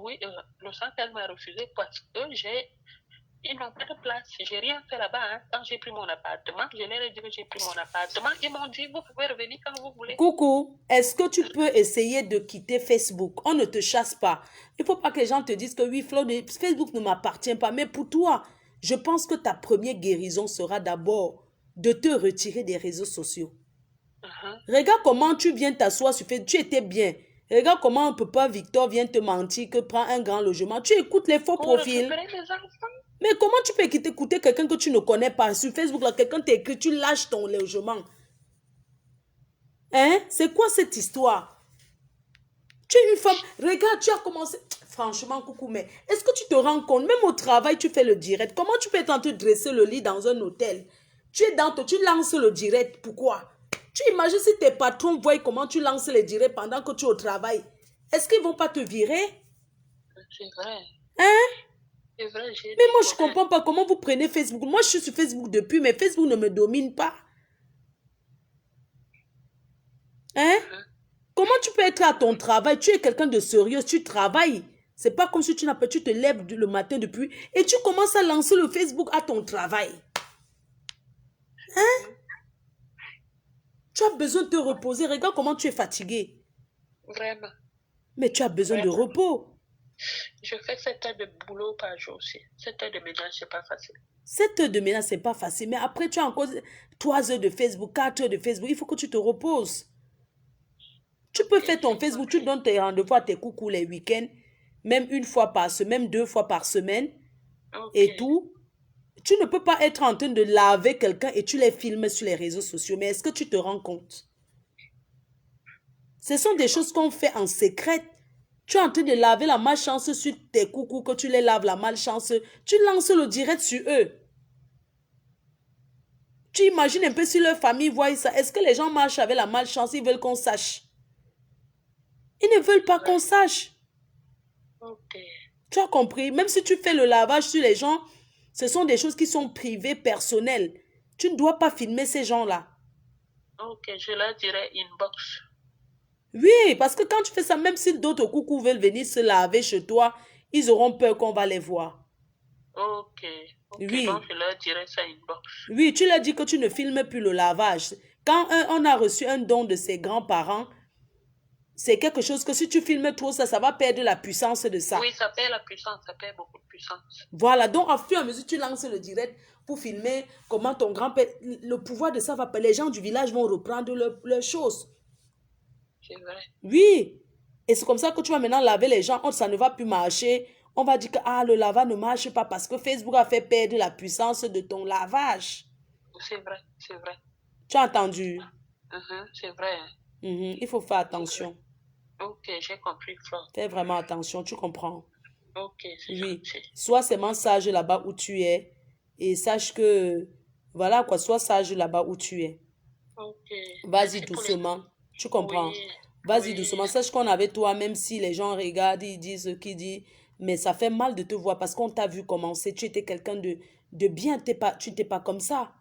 oui, le 115 m'a refusé parce que ils n'ont pas de place. J'ai rien fait là-bas. Hein. Quand j'ai pris mon appartement, je leur ai dit que j'ai pris mon appartement. Ils m'ont dit, vous pouvez revenir quand vous voulez. Coucou, est-ce que tu peux essayer de quitter Facebook? On ne te chasse pas. Il ne faut pas que les gens te disent que oui, Facebook ne m'appartient pas. Mais pour toi, je pense que ta première guérison sera d'abord de te retirer des réseaux sociaux. Regarde comment tu viens t'asseoir sur Facebook. Tu étais bien. Regarde comment Papa Victor vient te mentir que prend un grand logement. Tu écoutes les faux profils. Mais comment tu peux écouter quelqu'un que tu ne connais pas sur Facebook, là, quelqu'un t'écrit, tu lâches ton logement. Hein? C'est quoi cette histoire? Tu es une femme. Regarde, tu as commencé. Franchement, coucou, mais est-ce que tu te rends compte? Même au travail, tu fais le direct. Comment tu peux être en train de dresser le lit dans un hôtel? Tu lances le direct. Pourquoi? Tu imagines si tes patrons voient comment tu lances les directs pendant que tu es au travail. Est-ce qu'ils ne vont pas te virer? C'est vrai. Hein? C'est vrai, mais moi, je ne comprends pas comment vous prenez Facebook. Moi, je suis sur Facebook depuis, mais Facebook ne me domine pas. Hein? Comment tu peux être à ton travail? Tu es quelqu'un de sérieux, tu travailles. C'est pas comme si tu n'as pas, tu te lèves le matin depuis et tu commences à lancer le Facebook à ton travail. Hein? Tu as besoin de te reposer. Regarde comment tu es fatigué. Vraiment. Mais tu as besoin de repos. Je fais 7 heures de boulot par jour aussi. 7 heures de ménage, c'est pas facile. 7 heures de ménage, c'est pas facile. Mais après, tu as encore 3 heures de Facebook, 4 heures de Facebook. Il faut que tu te reposes. Tu peux faire ton Facebook, tu donnes tes rendez-vous à tes coucous les week-ends, même 1 fois par semaine, même 2 fois par semaine, et tout. Tu ne peux pas être en train de laver quelqu'un et tu les filmes sur les réseaux sociaux. Mais est-ce que tu te rends compte? Ce sont des choses qu'on fait en secret. Tu es en train de laver la malchance sur tes coucous, que tu les laves la malchance. Tu lances le direct sur eux. Tu imagines un peu si leur famille voit ça. Est-ce que les gens marchent avec la malchance? Ils veulent qu'on sache. Ils ne veulent pas qu'on sache. Tu as compris? Même si tu fais le lavage sur les gens, ce sont des choses qui sont privées, personnelles. Tu ne dois pas filmer ces gens-là. Ok, je leur dirai inbox. Oui, parce que quand tu fais ça, même si d'autres coucous veulent venir se laver chez toi, ils auront peur qu'on va les voir. Ok. Oui. Donc je leur dirai ça inbox. Oui, tu leur dis que tu ne filmes plus le lavage. Quand on a reçu un don de ses grands-parents, c'est quelque chose que si tu filmes trop ça, ça va perdre la puissance de ça. Oui, ça perd la puissance, ça perd beaucoup de puissance. Voilà, donc à fur et à mesure, tu lances le direct pour filmer comment ton grand-père, le pouvoir de ça va, les gens du village vont reprendre leurs choses. C'est vrai. Oui, et c'est comme ça que tu vas maintenant laver les gens, ça ne va plus marcher. On va dire que le lavage ne marche pas parce que Facebook a fait perdre la puissance de ton lavage. C'est vrai, c'est vrai. Tu as entendu? C'est vrai. Il faut faire attention. Ok, j'ai compris, Flore. Fais vraiment attention, tu comprends? Ok, c'est Oui. gentil. Sois seulement sage là-bas où tu es. Et sache que, voilà quoi, sois sage là-bas où tu es. Ok. Vas-y Merci pour les- doucement. Tu comprends? Oui, Vas-y oui. doucement. Sache qu'on avait toi, même si les gens regardent, ils disent ce qu'ils disent. Mais ça fait mal de te voir parce qu'on t'a vu commencer. Tu étais quelqu'un de bien. Tu n'étais pas comme ça.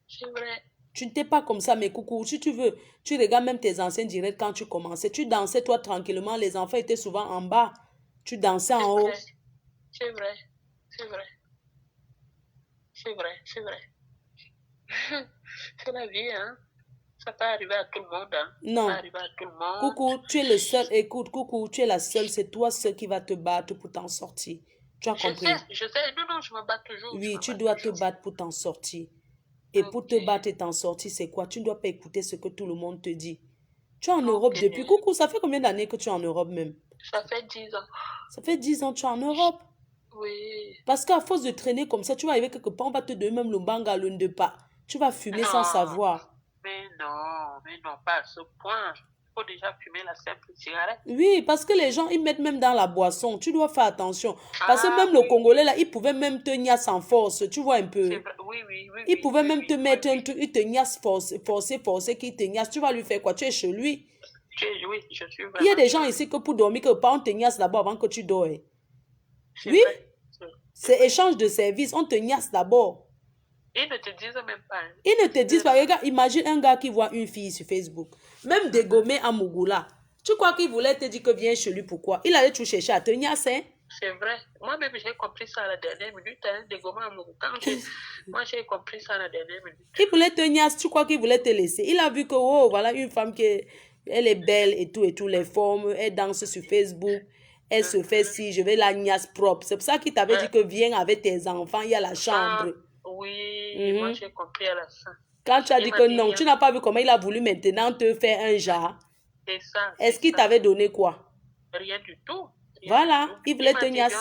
C'est vrai. Tu n'étais pas comme ça, mais coucou, si tu veux, tu regardes même tes anciens directs quand tu commençais. Tu dansais toi tranquillement, les enfants étaient souvent en bas. Tu dansais en haut. C'est vrai. C'est vrai. C'est vrai. C'est vrai. C'est la vie, hein. Ça peut arriver à tout le monde, hein. Non. Ça peut arriver à tout le monde. Coucou, tu es le seul. Écoute, coucou, tu es la seule. C'est toi seul qui va te battre pour t'en sortir. Tu as compris? Je sais. Non, je me bats toujours. Oui, tu dois te battre pour t'en sortir. Et pour te battre et t'en sortir, c'est quoi? Tu ne dois pas écouter ce que tout le monde te dit. Tu es en Europe depuis. Coucou, ça fait combien d'années que tu es en Europe même? Ça fait 10 ans. Ça fait 10 ans que tu es en Europe. Oui. Parce qu'à force de traîner comme ça, tu vas arriver quelque part, on va te donner même le banga, le de pas. Tu vas fumer sans savoir. Mais non, pas à ce point. Il faut déjà fumer la simple cigarette. Oui, parce que les gens, ils mettent même dans la boisson. Tu dois faire attention. Parce que même le Congolais, là, il pouvait même te niasse en force. Tu vois un peu. C'est vrai. Oui. Il pouvait même te mettre un truc, il te niasse forcé, qu'il te niasse. Tu vas lui faire quoi? Tu es chez lui. Oui, je suis vraiment. Il y a des gens ici que pour dormir, que pas on te niasse d'abord avant que tu dors. Oui, c'est échange de services. On te niasse d'abord. Ils ne te disent même pas. Hein. Ils ne te disent pas. Regarde, imagine un gars qui voit une fille sur Facebook, même dégommée à Mougoula. Tu crois qu'il voulait te dire que viens chez lui, pourquoi? Il allait tout chercher à te niasser. Hein? C'est vrai. Moi-même, j'ai compris ça à la dernière minute. Hein, dégommée à Mougoula. Moi, j'ai compris ça à la dernière minute. Il voulait te niasser. Tu crois qu'il voulait te laisser? Il a vu que, oh, voilà une femme qui elle est belle et tout, les formes. Elle danse sur Facebook. Elle se fait si, je vais la niasse propre. C'est pour ça qu'il t'avait dit que viens avec tes enfants, il y a la chambre. Oui, moi j'ai compris à la fin. Quand tu as dit que non, tu n'as pas vu comment il a voulu maintenant te faire un jar. C'est ça. Est-ce qu'il t'avait donné quoi? Rien du tout. Voilà, il voulait te niasse.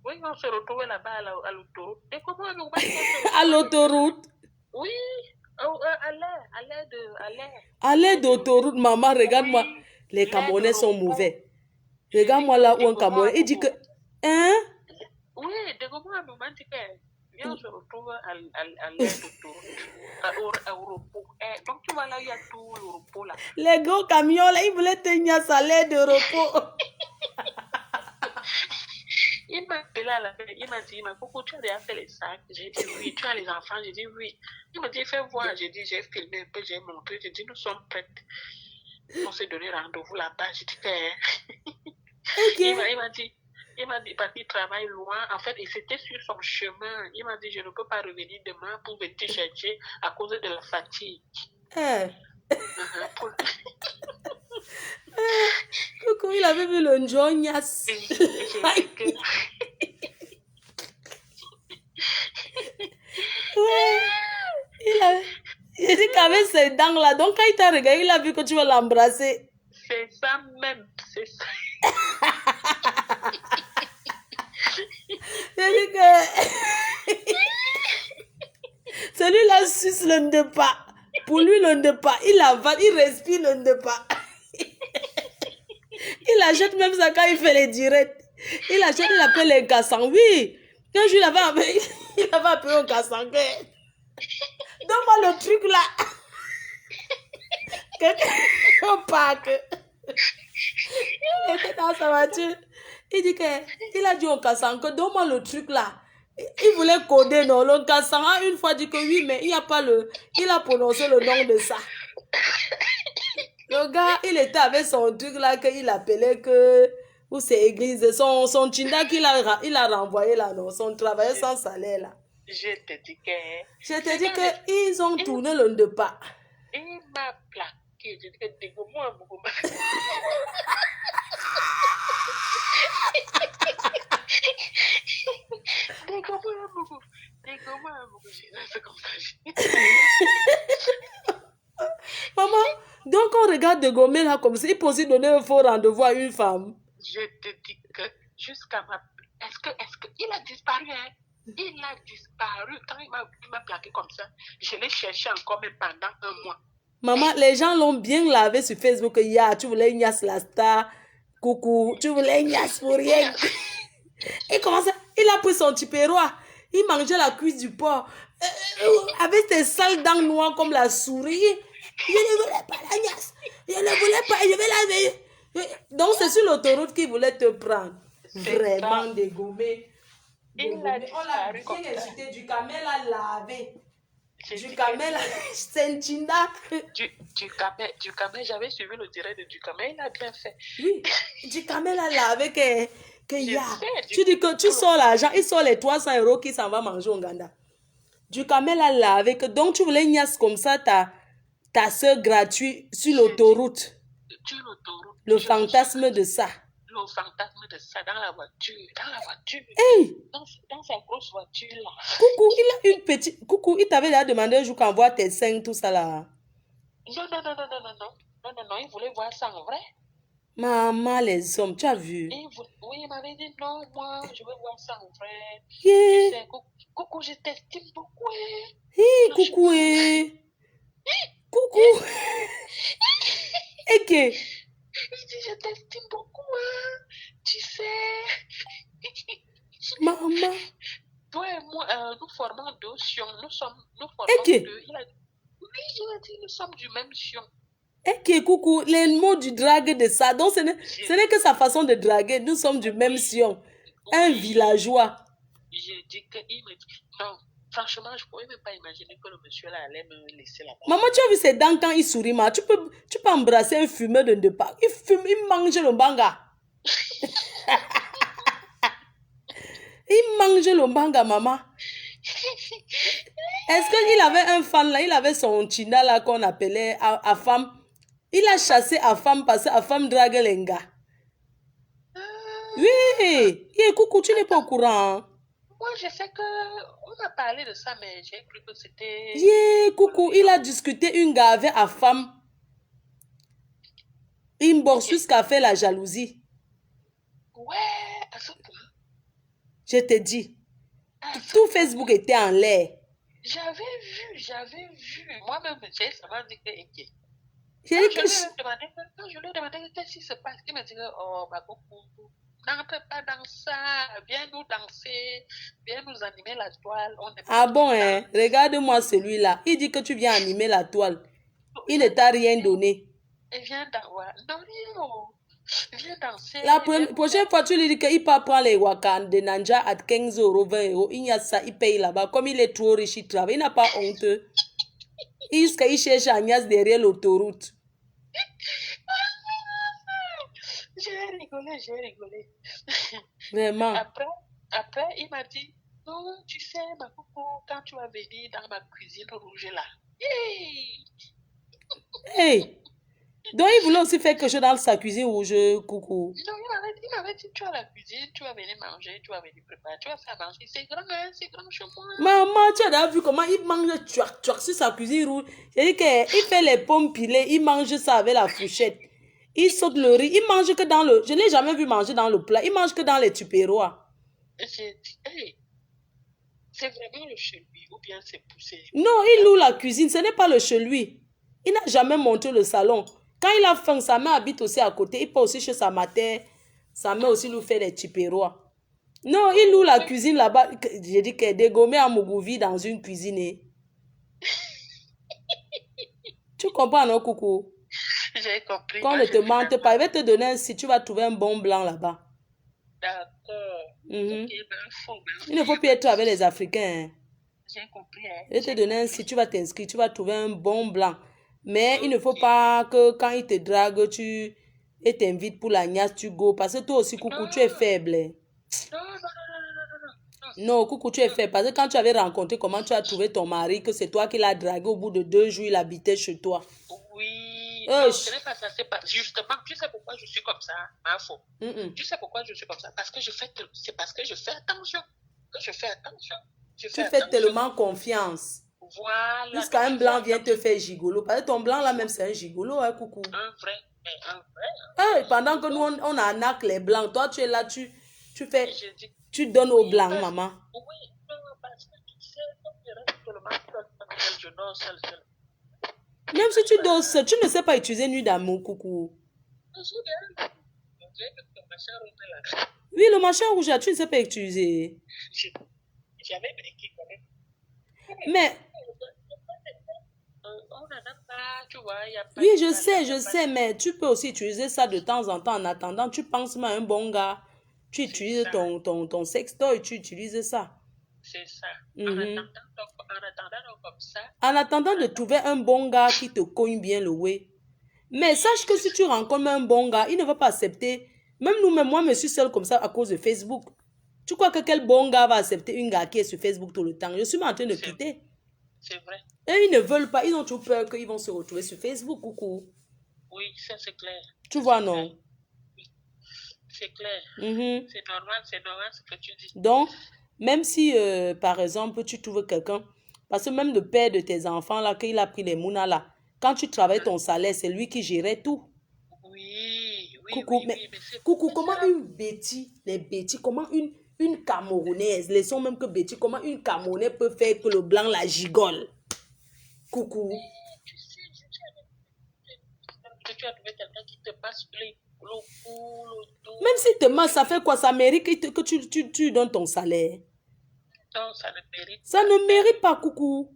Oui, on se retrouvait là-bas à l'autoroute. Et comment à l'autoroute? Oui, à l'aide d'autoroute, maman, regarde-moi. Oui. Les Camerounais sont mauvais. Regarde-moi là où un Camerounais, il dit que... Hein? Oui, de comment un moment, dit que... on se retrouve à l'aide d'autoroute, à repos. Donc tu vois là, il y a tout le repos là. Les gros camions là, ils voulaient tenir à l'aide de repos. Il m'a appelé à la fin, il m'a dit, Coco, tu as déjà fait les sacs? J'ai dit oui. Tu as les enfants? J'ai dit oui. Il m'a dit, fais voir. J'ai dit, j'ai filmé un peu, j'ai montré. J'ai dit, nous sommes prêtes. On s'est donné rendez-vous là-bas. J'ai dit, okay. Il m'a dit, parce qu'il travaille loin. En fait, il était sur son chemin. Il m'a dit, je ne peux pas revenir demain pour venir te chercher à cause de la fatigue. Coucou, il avait vu le Njonias. Il dit qu'avec ses dents là, donc quand il t'a regardé, il a vu que tu vas l'embrasser. C'est ça même, c'est ça. Il dit que celui-là suce le ndepa. Pour lui, le ndepa, il avale, il respire le ndepa. Il achète même ça quand il fait les directs. Il achète, il appelle les Gassans. Oui. Quand je l'avais appelé, il avait appelé un Gassan. Donne-moi le truc là. On parque. Il était dans sa voiture. Il dit qu'il a dit au Gassan que donne-moi le truc là. Il voulait coder, non. Le Gassan a une fois dit que oui, mais il n'y a pas le. Il a prononcé le nom de ça. Le gars, il était avec son truc là qu'il appelait que... Ou c'est église. Son chinda qu'il a renvoyé là, non. Son travail sans salaire là. Je te dis que... Je te dis que ils ont tourné le de pas. Il m'a plaqué. Je dis que dégomme-moi, beaucoup. Dégomme-moi, beaucoup. Dégomme-moi, beaucoup. C'est comme ça. Maman, donc on regarde de gommer là comme ça, il peut aussi donner un faux rendez-vous à une femme. Je te dis que jusqu'à ma... Est-ce que... Il a disparu, hein? Il a disparu. Quand il m'a plaqué comme ça, je l'ai cherché encore même pendant un mois. Maman, les gens l'ont bien lavé sur Facebook. Ya, tu voulais Ignace la star. Coucou, tu voulais Ignace pour rien. Et comment ça? Il a pris son tupéroir. Il mangeait la cuisse du porc. Avec ses sales dents noires comme la souris. Je ne voulais pas la Ignace. Je ne voulais pas. Je vais laver. Donc c'est sur l'autoroute qu'il voulait te prendre. Vraiment dégommé. Il a On l'a bien incité. Du camel à laver. Du camel, Sentinda. Du camel, j'avais suivi le direct de du camel, il a bien fait. Oui, du camel à laver que y a. Tu dis que tu sors l'argent, il sort les 300 € qui s'en va manger au Ghana. Du camel à laver que donc tu voulais ignace comme ça ta soeur gratuite sur l'autoroute. Sur l'autoroute. Le fantasme de ça. Le fantasme de ça dans la voiture. Hey! Dans sa grosse voiture là. Coucou, il a une petite... Coucou, il t'avait déjà demandé un jour qu'on voit tes seins, tout ça là. Non, il voulait voir ça en vrai. Maman, les hommes, tu as vu? Oui, il m'avait dit non, moi, je veux voir ça en vrai. Yeah. Tu sais, coucou, je t'estime beaucoup. Hey, coucou, coucou. Et que... Il dit, je t'estime beaucoup, hein. Tu sais. Maman. Toi et moi, nous formons deux sions. Nous formons okay. deux. Oui, il a dit, nous sommes du même sion. Ok, coucou, les mots du drague de ça. Donc, ce n'est que sa façon de draguer. Nous sommes du même sion. Un villageois. J'ai dit qu'il me dit, non, franchement, je ne pouvais même pas imaginer que le monsieur là allait me laisser là-bas. Maman, tu as vu ses dents quand il sourit, ma? Tu peux embrasser un fumeur de départ. Il fume, il mange le banga. Il mange le banga, maman. Est-ce qu'il avait un fan là? Il avait son china là qu'on appelait Afam. Il a chassé Afam parce que Afam drague les gars. Oui. Coucou, tu n'es pas au courant. Hein? Moi, je sais qu'on a parlé de ça, mais j'ai cru que c'était... Coucou, il a discuté une gars avec Afam. Il bosse jusqu'à faire la jalousie. Ouais, à ce point. Je te dis. Tout Facebook était en l'air. J'avais vu. Moi-même, j'ai seulement dit que... Quand je lui ai demandé qu'est-ce qui se passe, il m'a dit, oh, ma coucou, n'entre pas dans ça, viens nous danser, viens nous animer la toile. Ah bon, hein? Regarde-moi celui-là. Il dit que tu viens animer la toile. Il ne t'a rien donné. Et viens danser. La prochaine fois, tu lui dis qu'il peut prendre les Wakan de Nanja à 15 €, 20 €. Il y a ça, il paye là-bas. Comme il est trop riche, il travaille. Il n'a pas honte. Il cherche Agnès derrière l'autoroute. J'ai rigolé. Vraiment. Après, il m'a dit, non, tu sais, ma coucou, quand tu vas venir dans ma cuisine rouge là. Hey! Donc, il voulait aussi faire quelque chose dans sa cuisine rouge, coucou. Non, il m'avait dit, tu as la cuisine, tu vas venir manger, tu vas venir préparer, tu vas faire manger. C'est grand, hein, c'est grand chez moi. Maman, tu as déjà vu comment il mange tuac sur sa cuisine rouge. C'est-à-dire qu'il fait les pommes pilées, il mange ça avec la fourchette. Il saute le riz, il mange que dans le... Je ne l'ai jamais vu manger dans le plat, il mange que dans les tupéroirs. J'ai dit, hey, c'est vraiment le chez lui ou bien c'est poussé? Non, il loue la cuisine, ce n'est pas le chez lui. Il n'a jamais monté le salon. Quand il a faim, sa mère habite aussi à côté. Il peut aussi chez sa mère. Sa mère aussi lui fait les tupéroirs. Non, il loue la cuisine là-bas. J'ai dit qu'elle est dégommée à Mogouvi dans une cuisine. Tu comprends, non, coucou? J'ai compris. Quand on ne te mente pas, il va te donner un site, tu vas trouver un bon blanc là-bas. D'accord. Il ne faut plus être avec les Africains. J'ai compris. Hein. Il va te donner un site, tu vas t'inscrire, tu vas trouver un bon blanc. Mais il ne faut pas que quand il te drague, et t'invite pour la niasse, tu go. Parce que toi aussi, coucou, tu es faible. Non, coucou, tu es faible. Parce que quand tu avais rencontré comment tu as trouvé ton mari, que c'est toi qui l'as dragué, au bout de 2 jours, il habitait chez toi. Oui. Non, ce n'est pas ça. C'est pas... Justement, tu sais pourquoi je suis comme ça, hein, faux. Tu sais pourquoi je suis comme ça? Parce que c'est parce que je fais attention. Tu fais tellement confiance. Voilà. Jusqu'à un blanc vient te faire gigolo. Parce que ton blanc là même, c'est un gigolo, hein, coucou. Un vrai. Mais en vrai, Pendant que nous, on arnaque les blancs, toi, tu es là, tu fais, je dis, tu donnes aux oui, blancs, parce, maman. oui, non, parce que tu sais, comme je reste seulement seul, je dors seul. Même si tu dors seul, tu ne sais pas utiliser nuit d'amour, coucou. Je suis bien. J'ai que ma soeur est là. Oui, le machin rouge, là, tu ne sais pas utiliser. J'avais écrit quand même. Mais, On n'en a pas, tu vois, il n'y a pas oui, de je valeur, sais, mais tu peux aussi utiliser ça de temps en temps. En attendant, tu penses même à un bon gars. Tu C'est utilises ça. ton sextoy, tu utilises ça. C'est ça. Mhm. En attendant donc, comme ça, En attendant de trouver un bon gars qui te cogne bien le way. Mais sache que si tu rencontres un bon gars, il ne va pas accepter. Même nous-mêmes, moi, je suis seule comme ça à cause de Facebook. Tu crois que quel bon gars va accepter une gars qui est sur Facebook tout le temps? Je suis même en train de quitter. c'est vrai. Et ils ne veulent pas, ils ont toujours peur qu'ils vont se retrouver sur Facebook, coucou. Oui, ça c'est clair. Tu vois, non? C'est clair. Mhm. C'est normal ce que tu dis. Donc, même si, par exemple, tu trouves quelqu'un, parce que même le père de tes enfants, là, qu'il a pris les mounas, là, quand tu travailles ton salaire, c'est lui qui gérait tout. Oui, Coucou, mais c'est coucou, c'est comment ça. une Betty, les Betty, comment une Camerounaise, laissons même que Betty, comment une Camerounaise peut faire que le blanc la gigole? Coucou. Tu sais, que tu as trouvé quelqu'un qui te passe le cou, le dos. Même si te masse, ça fait quoi? Ça mérite que tu donnes ton salaire. Non, ça ne mérite Ça pas. ne mérite pas, coucou.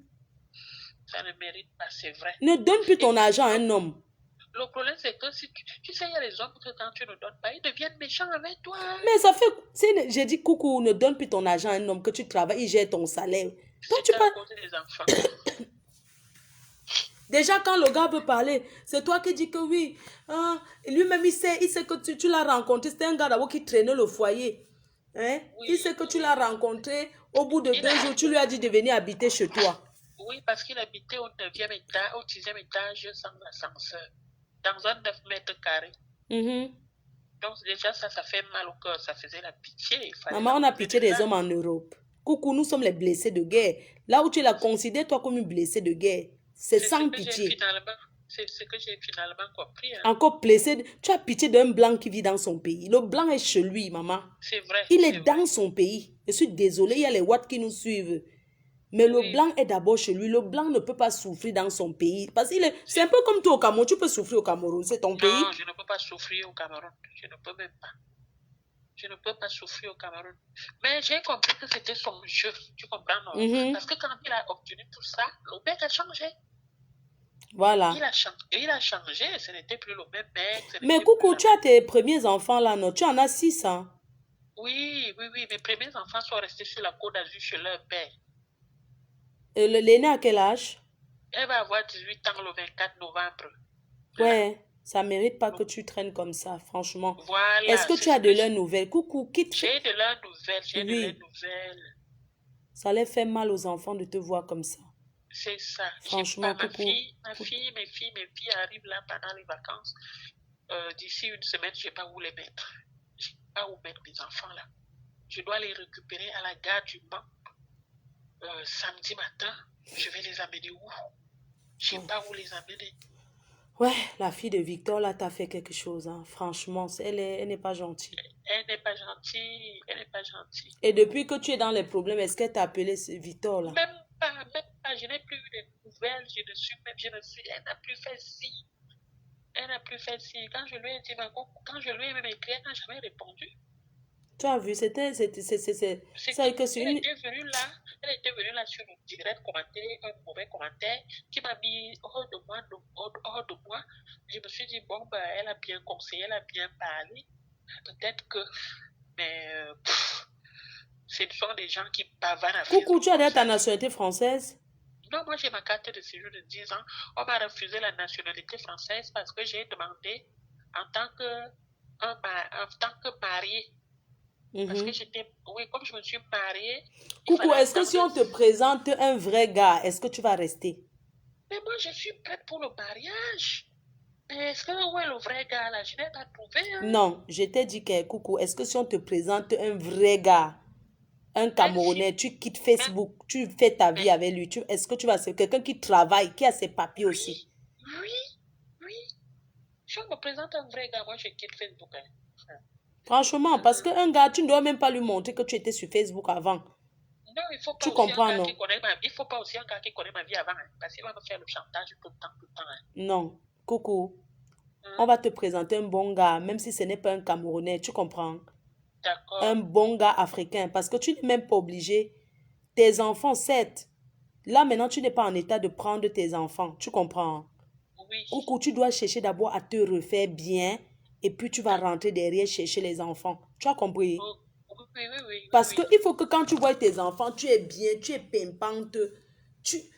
Ça ne mérite pas, c'est vrai. Ne donne plus ton argent à un homme. Le problème, c'est que si tu sais, il y a des hommes que quand tu ne donnes pas, ils deviennent méchants avec toi. Mais ça fait... J'ai dit, coucou, ne donne plus ton argent à un homme que tu travailles, il gère ton salaire. Toi, tu C'est à pas... cause des enfants. Déjà, quand le gars veut parler, c'est toi qui dis que oui. Hein, lui-même, il sait que tu l'as rencontré. C'était un gars d'abord qui traînait le foyer. Hein? Oui, Il sait que tu l'as rencontré. Au bout de 2 jours, tu lui as dit de venir habiter chez toi. Oui, parce qu'il habitait au 9e étage, au 10e étage sans ascenseur, dans un 9 mètres carrés. Mhm. Donc déjà, ça fait mal au cœur, ça faisait la pitié. Il fallait Maman, on a l'enlever pitié de des là. hommes en Europe. Coucou, nous sommes les blessés de guerre. Là où tu la considères, toi, comme une blessée de guerre, c'est sans pitié. C'est ce que j'ai finalement compris. Hein. Encore blessé, tu as pitié d'un blanc qui vit dans son pays. Le blanc est chez lui, maman. C'est vrai. Il est dans son pays. Je suis désolée, il y a les Watts qui nous suivent. Mais le blanc est d'abord chez lui. Le blanc ne peut pas souffrir dans son pays. Parce qu'il c'est un peu comme toi au Cameroun. Tu peux souffrir au Cameroun, c'est ton pays. Non, je ne peux pas souffrir au Cameroun. Je ne peux même pas. Je ne peux pas souffrir au Cameroun. Mais j'ai compris que c'était son jeu. Tu comprends, non? Parce que quand il a obtenu tout ça, le mec a changé. Voilà. Il a changé. Ce n'était plus le même mec. Mais coucou, tu as tes premiers enfants là, non? Tu en as 6, hein? Oui. Mes premiers enfants sont restés sur la Côte d'Azur chez leur père. L'aîné à quel âge? Elle va avoir 18 ans le 24 novembre. Ouais, ça mérite pas que tu traînes comme ça, franchement. Voilà. Est-ce que tu as de leurs nouvelles? Coucou, quitte. J'ai de leurs nouvelles, Ça les fait mal aux enfants de te voir comme ça. C'est ça. Franchement, coucou. Mes filles arrivent là pendant les vacances. D'ici une semaine, je ne sais pas où les mettre. Je ne sais pas où mettre mes enfants là. Je dois les récupérer à la gare du Mans. Samedi matin, je vais les amener où? Je ne sais pas où les amener. Ouais, la fille de Victor, là, t'as fait quelque chose, hein. Franchement, elle n'est pas gentille. Elle n'est pas gentille. Et depuis que tu es dans les problèmes, est-ce qu'elle t'a appelé Victor, là? Même pas. Je n'ai plus eu de nouvelles. Elle n'a plus fait ci. Quand je lui ai dit, quand je lui ai même écrit, elle n'a jamais répondu. Tu as vu, c'est que c'est une... Elle était venue là sur le direct commenter un mauvais commentaire qui m'a mis hors de moi. Je me suis dit, bon, bah, elle a bien conseillé, elle a bien parlé. Peut-être que... Mais ce sont des gens qui bavarent à Facebook. Coucou, tu as ta nationalité française? Non, moi j'ai ma carte de séjour de 10 ans. On m'a refusé la nationalité française parce que j'ai demandé en tant que mariée. Parce que comme je me suis mariée. Coucou, est-ce que si on te présente un vrai gars, est-ce que tu vas rester? Mais moi, je suis prête pour le mariage. Mais est-ce que où est le vrai gars là? Je n'ai pas trouvé. Hein? Non, je t'ai dit que, coucou, est-ce que si on te présente un vrai gars, un Camerounais, tu quittes Facebook, tu fais ta vie avec lui, est-ce que tu vas... C'est quelqu'un qui travaille, qui a ses papiers aussi. Oui. Je me présente un vrai gars, moi je quitte Facebook. Hein. Franchement, parce qu'un gars, tu ne dois même pas lui montrer que tu étais sur Facebook avant. Non, il faut pas Tu aussi comprends, un gars non? qui connaît ma... Il faut pas aussi un gars qui connaît ma vie avant, hein, parce qu'il va me faire le chantage tout le temps, tout le temps. Hein. Non. Coucou. On va te présenter un bon gars, même si ce n'est pas un Camerounais, tu comprends? D'accord. Un bon gars africain, parce que tu n'es même pas obligé. Tes enfants, certes. Là, maintenant, tu n'es pas en état de prendre tes enfants, tu comprends? Oui. Coucou, tu dois chercher d'abord à te refaire bien, et puis tu vas rentrer derrière chercher les enfants. Tu as compris? Oh, oui. Parce qu'il faut que quand tu vois tes enfants, tu es bien, tu es pimpante.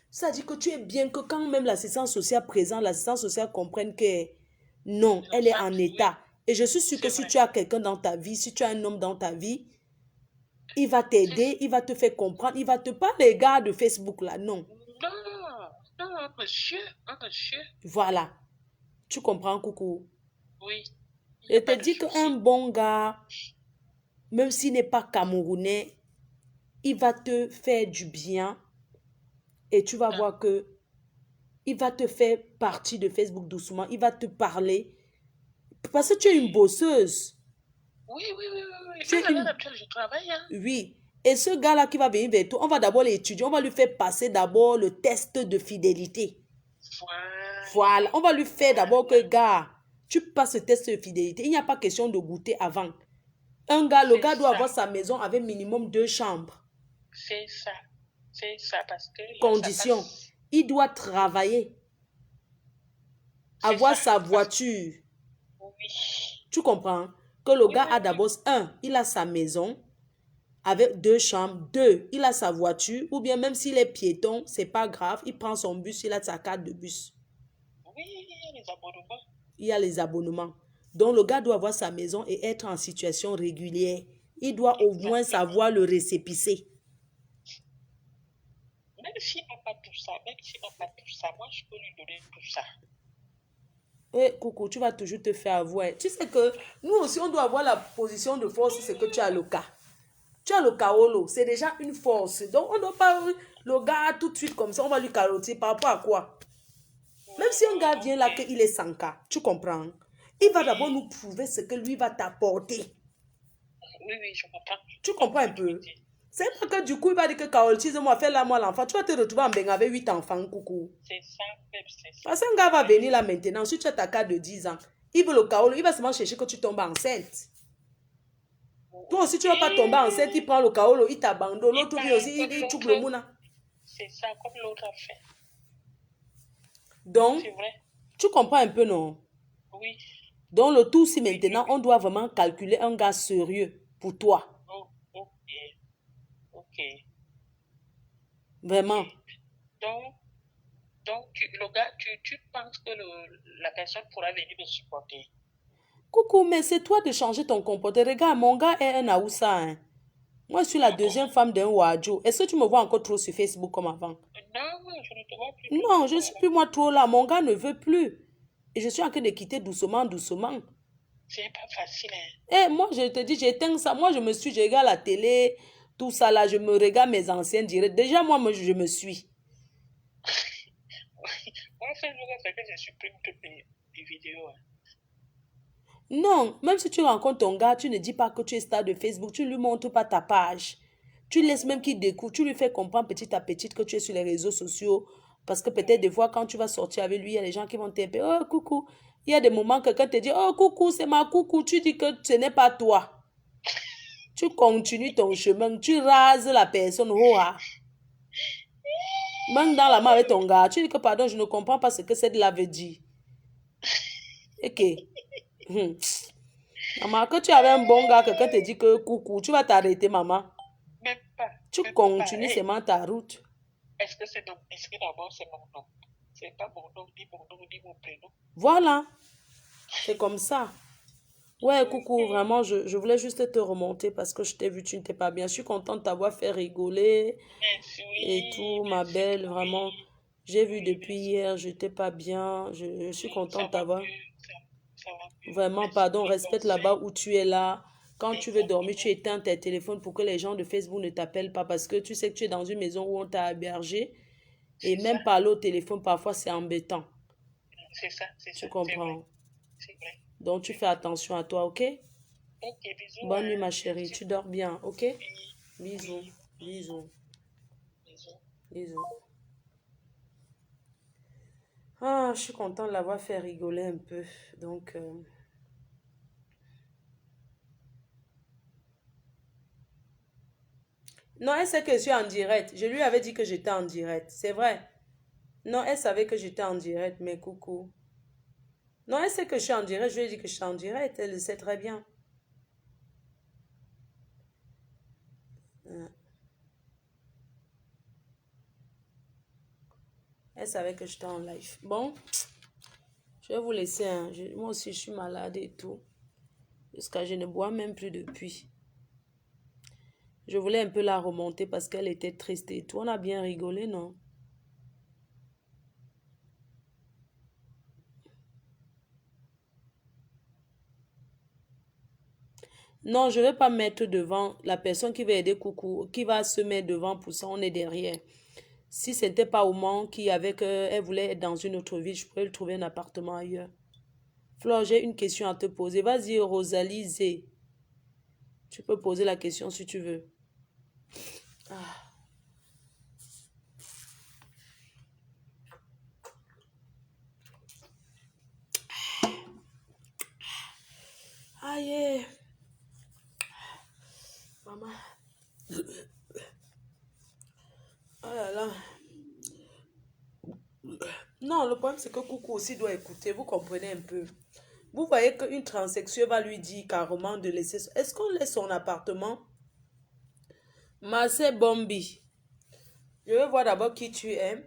Ça dit que tu es bien, que quand même l'assistance sociale présente, l'assistance sociale comprenne que non, elle est en état. Et je suis sûre que si tu as quelqu'un dans ta vie, si tu as un homme dans ta vie, il va t'aider, il va te faire comprendre, il va te parler, les gars de Facebook là, non. Non, monsieur. Voilà. Tu comprends, coucou? Oui. Je te dis qu'un bon gars, même s'il n'est pas camerounais, il va te faire du bien et tu vas voir que il va te faire partie de Facebook doucement, il va te parler parce que tu es une bosseuse. Oui. Tu es une... Je travaille. Hein. Oui. Et ce gars-là qui va venir vers toi, on va d'abord l'étudier, on va lui faire passer d'abord le test de fidélité. Voilà. On va lui faire d'abord que, gars, tu passes le test de fidélité. Il n'y a pas question de goûter avant. Un gars, le gars doit avoir sa maison avec minimum 2 chambres. C'est ça, parce que... Condition. Il doit travailler. Avoir sa voiture. Oui. Tu comprends? Que le gars a d'abord, il a sa maison avec 2 chambres. 2, il a sa voiture. Ou bien même s'il est piéton, c'est pas grave. Il prend son bus, il a sa carte de bus. Oui, il y a les abonnements. Il y a les abonnements. Donc le gars doit avoir sa maison et être en situation régulière. Il doit au moins savoir le récépissé. Même s'il n'a pas tout ça, moi je peux lui donner tout ça. Eh, coucou, tu vas toujours te faire avoir. Tu sais que nous aussi, on doit avoir la position de force, c'est que tu as le cas. Tu as le kaolo, c'est déjà une force. Donc, on ne doit pas le gars tout de suite comme ça, on va lui carotter par rapport à quoi? Même si un gars vient là qu'il est sans cas, tu comprends? Il va d'abord nous prouver ce que lui va t'apporter. Oui, je comprends. Tu comprends un peu? C'est pas que du coup, il va dire que Carole, fais-la moi l'enfant. Tu vas te retrouver en Benga avec 8 enfants, coucou. C'est ça, même, c'est ça. Parce qu'un gars va venir là maintenant, si tu as ta carte de 10 ans, il veut le Kaolo, il va seulement chercher que tu tombes enceinte. Toi aussi, tu ne vas pas tomber enceinte, il prend le Kaolo, il t'abandonne. L'autre vient aussi, il choque le mouna. C'est ça, comme l'autre a fait. Donc, tu comprends un peu, non? Oui. Donc, le tout, si maintenant, on doit vraiment calculer un gars sérieux pour toi. Ok. Vraiment. Donc le gars, tu penses que la personne pourra venir me supporter? Coucou, mais c'est toi de changer ton comportement. Regarde, mon gars est un Aoussa. Hein. Moi, je suis la deuxième femme d'un Wadjo. Est-ce que tu me vois encore trop sur Facebook comme avant? Non, je ne te vois plus. Non, je ne suis plus moi trop là. Mon gars ne veut plus. Et je suis en train de quitter doucement. C'est pas facile. Hein. Eh, moi, je te dis, j'éteins ça. Moi, je regarde la télé, tout ça là. Je me regarde mes anciens directs. Déjà, moi, je me suis. Moi, c'est que je supprime toutes mes vidéos. Hein. Non, même si tu rencontres ton gars, tu ne dis pas que tu es star de Facebook. Tu ne lui montres pas ta page. Tu laisses même qu'il découvre. Tu lui fais comprendre petit à petit que tu es sur les réseaux sociaux. Parce que peut-être des fois, quand tu vas sortir avec lui, il y a des gens qui vont t'appeler. Oh, coucou. Il y a des moments que quelqu'un te dit, oh, coucou, c'est ma coucou. Tu dis que ce n'est pas toi. Tu continues ton chemin. Tu rases la personne. Oh, ah. Même dans la main avec ton gars, tu dis que pardon, je ne comprends pas ce que cette là veut dire. Ok. Maman, que tu avais un bon gars, quelqu'un te dit que coucou, tu vas t'arrêter, maman. Même pas. Tu continues seulement ta route. Est-ce que d'abord c'est mon nom? C'est pas mon nom, ni mon prénom. Voilà. C'est comme ça. Ouais, coucou, vraiment, je voulais juste te remonter parce que je t'ai vu, tu n'étais pas bien. Je suis contente de t'avoir fait rigoler. Merci, et tout, ma belle, vraiment. J'ai vu depuis hier, je n'étais pas bien. Je suis contente de t'avoir. Vraiment, pardon, respecte là-bas où tu es là. Quand tu veux dormir, tu éteins tes téléphones pour que les gens de Facebook ne t'appellent pas parce que tu sais que tu es dans une maison où on t'a hébergé. Et même parler au téléphone, parfois, c'est embêtant. C'est ça, c'est ça. Tu comprends? c'est vrai. Donc, tu fais attention à toi, ok? Ok, bisous. Bonne nuit, ma chérie. Tu dors bien, ok? Oui, Bisous. Bisous. bisous. Bisous. Ah, je suis contente de l'avoir fait rigoler un peu. Donc, non, elle sait que je suis en direct. Je lui avais dit que j'étais en direct. C'est vrai. Non, elle savait que j'étais en direct, mais coucou. Non, elle sait que je suis en direct. Je lui ai dit que je suis en direct. Elle le sait très bien. Elle savait que j'étais en live. Bon, je vais vous laisser. Hein. Moi aussi, je suis malade et tout. Jusqu'à je ne bois même plus depuis. Je voulais un peu la remonter parce qu'elle était triste et tout. On a bien rigolé, non? Non, je ne vais pas mettre devant la personne qui va aider Coucou, qui va se mettre devant pour ça, on est derrière. Si ce n'était pas au Mans qui avait elle voulait être dans une autre ville, je pourrais lui trouver un appartement ailleurs. Flore, j'ai une question à te poser. Vas-y, Rosalie Zé. Tu peux poser la question si tu veux. Ah. Aïe. Maman. Oh là là. Non, le problème c'est que Coucou aussi doit écouter. Vous comprenez un peu. Vous voyez qu'une transsexuelle va lui dire carrément de laisser... Est-ce qu'on laisse son appartement? Marcel Bombi. Je veux voir d'abord qui tu aimes.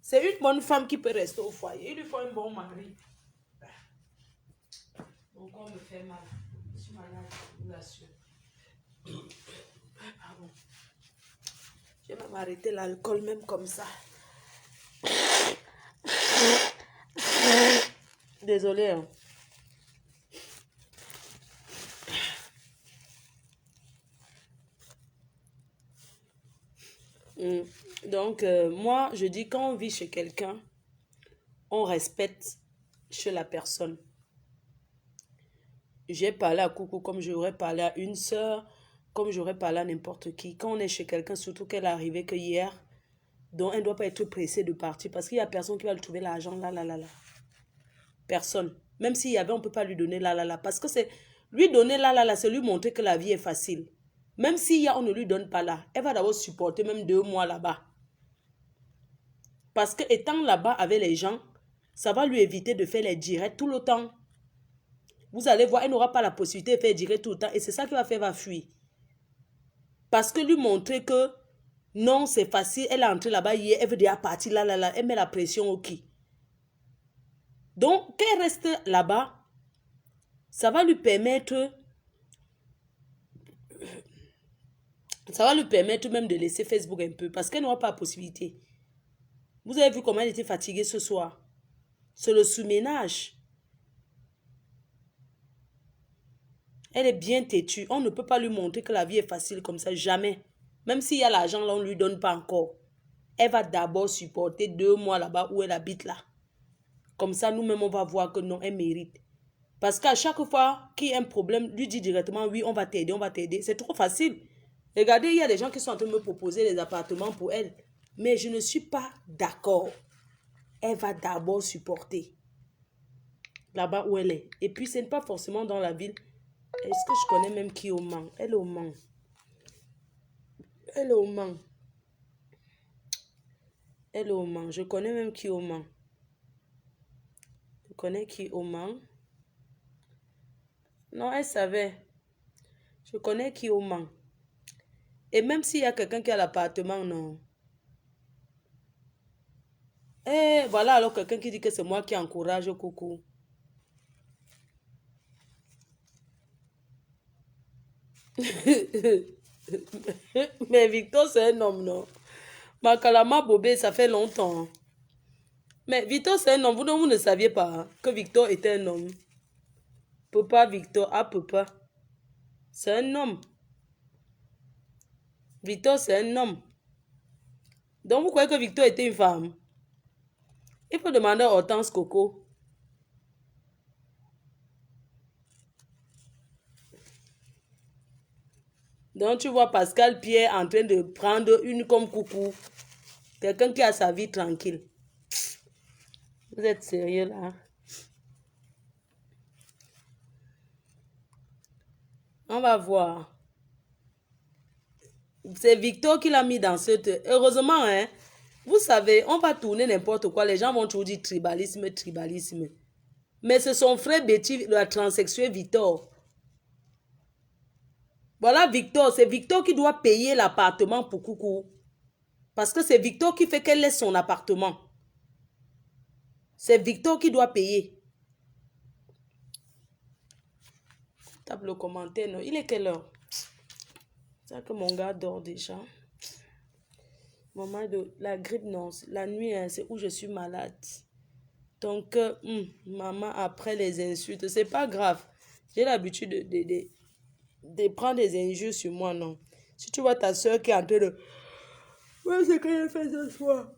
C'est une bonne femme qui peut rester au foyer. Il lui faut un bon mari. Mon corps me fait mal. Je suis malade, je vous l'assure. Pardon. Je vais même arrêter l'alcool même comme ça. Désolée. Hein. Donc, moi, je dis quand on vit chez quelqu'un, on respecte chez la personne. J'ai parlé à Coucou comme j'aurais parlé à une sœur, comme j'aurais parlé à n'importe qui. Quand on est chez quelqu'un, surtout qu'elle est arrivée que hier, donc elle ne doit pas être pressée de partir parce qu'il n'y a personne qui va lui trouver l'argent là. Personne. Même s'il y avait, on ne peut pas lui donner là. Parce que c'est lui donner là, c'est lui montrer que la vie est facile. Même s'il y a, on ne lui donne pas là. Elle va d'abord supporter même 2 mois là-bas. Parce que étant là-bas avec les gens, ça va lui éviter de faire les directs tout le temps. Vous allez voir, elle n'aura pas la possibilité de faire direct tout le temps. Et c'est ça qui va faire, va fuir. Parce que lui montrer que non, c'est facile. Elle est entrée là-bas hier, elle veut déjà partir là. Elle met la pression au qui. Donc, qu'elle reste là-bas, ça va lui permettre... Ça va lui permettre même de laisser Facebook un peu. Parce qu'elle n'aura pas la possibilité. Vous avez vu comment elle était fatiguée ce soir. C'est le sous-ménage. Elle est bien têtue. On ne peut pas lui montrer que la vie est facile comme ça. Jamais. Même s'il y a l'argent là, on ne lui donne pas encore. Elle va d'abord supporter 2 mois là-bas où elle habite là. Comme ça, nous-mêmes, on va voir que non, elle mérite. Parce qu'à chaque fois qu'il y a un problème, lui dit directement, oui, on va t'aider. C'est trop facile. Regardez, il y a des gens qui sont en train de me proposer des appartements pour elle. Mais je ne suis pas d'accord. Elle va d'abord supporter. Là-bas où elle est. Et puis, ce n'est pas forcément dans la ville. Est-ce que je connais même qui est au Mans? Elle est au Mans. Elle est au Mans. Elle est au Mans. Je connais même qui est au Mans. Je connais qui est au Mans. Non, elle savait. Je connais qui est au Mans. Et même s'il y a quelqu'un qui a l'appartement, non. Et voilà alors quelqu'un qui dit que c'est moi qui encourage Coucou. Mais Victor, c'est un homme, non? Makalama Bobé, ça fait longtemps. Mais Victor, c'est un homme. Vous ne saviez pas hein, que Victor était un homme. Papa Victor, papa. C'est un homme. Victor, c'est un homme. Donc, vous croyez que Victor était une femme? Il faut demander à Hortense Coco. Donc, tu vois Pascal Pierre en train de prendre une comme coucou. Quelqu'un qui a sa vie tranquille. Vous êtes sérieux là? On va voir. C'est Victor qui l'a mis dans cette... Heureusement, hein, vous savez, on va tourner n'importe quoi. Les gens vont toujours dire tribalisme, tribalisme. Mais c'est son frère Betty, le transsexuel Victor. Voilà Victor. C'est Victor qui doit payer l'appartement pour Coucou. Parce que c'est Victor qui fait qu'elle laisse son appartement. C'est Victor qui doit payer. Tape le commentaire. Non. Il est quelle heure? C'est que mon gars dort déjà. Maman, la grippe, non. La nuit, hein, c'est où je suis malade. Donc, maman, après les insultes, c'est pas grave. J'ai l'habitude de prendre des injures sur moi, non. Si tu vois ta soeur qui est en train de... Ouais, c'est que j'ai fait ce soir.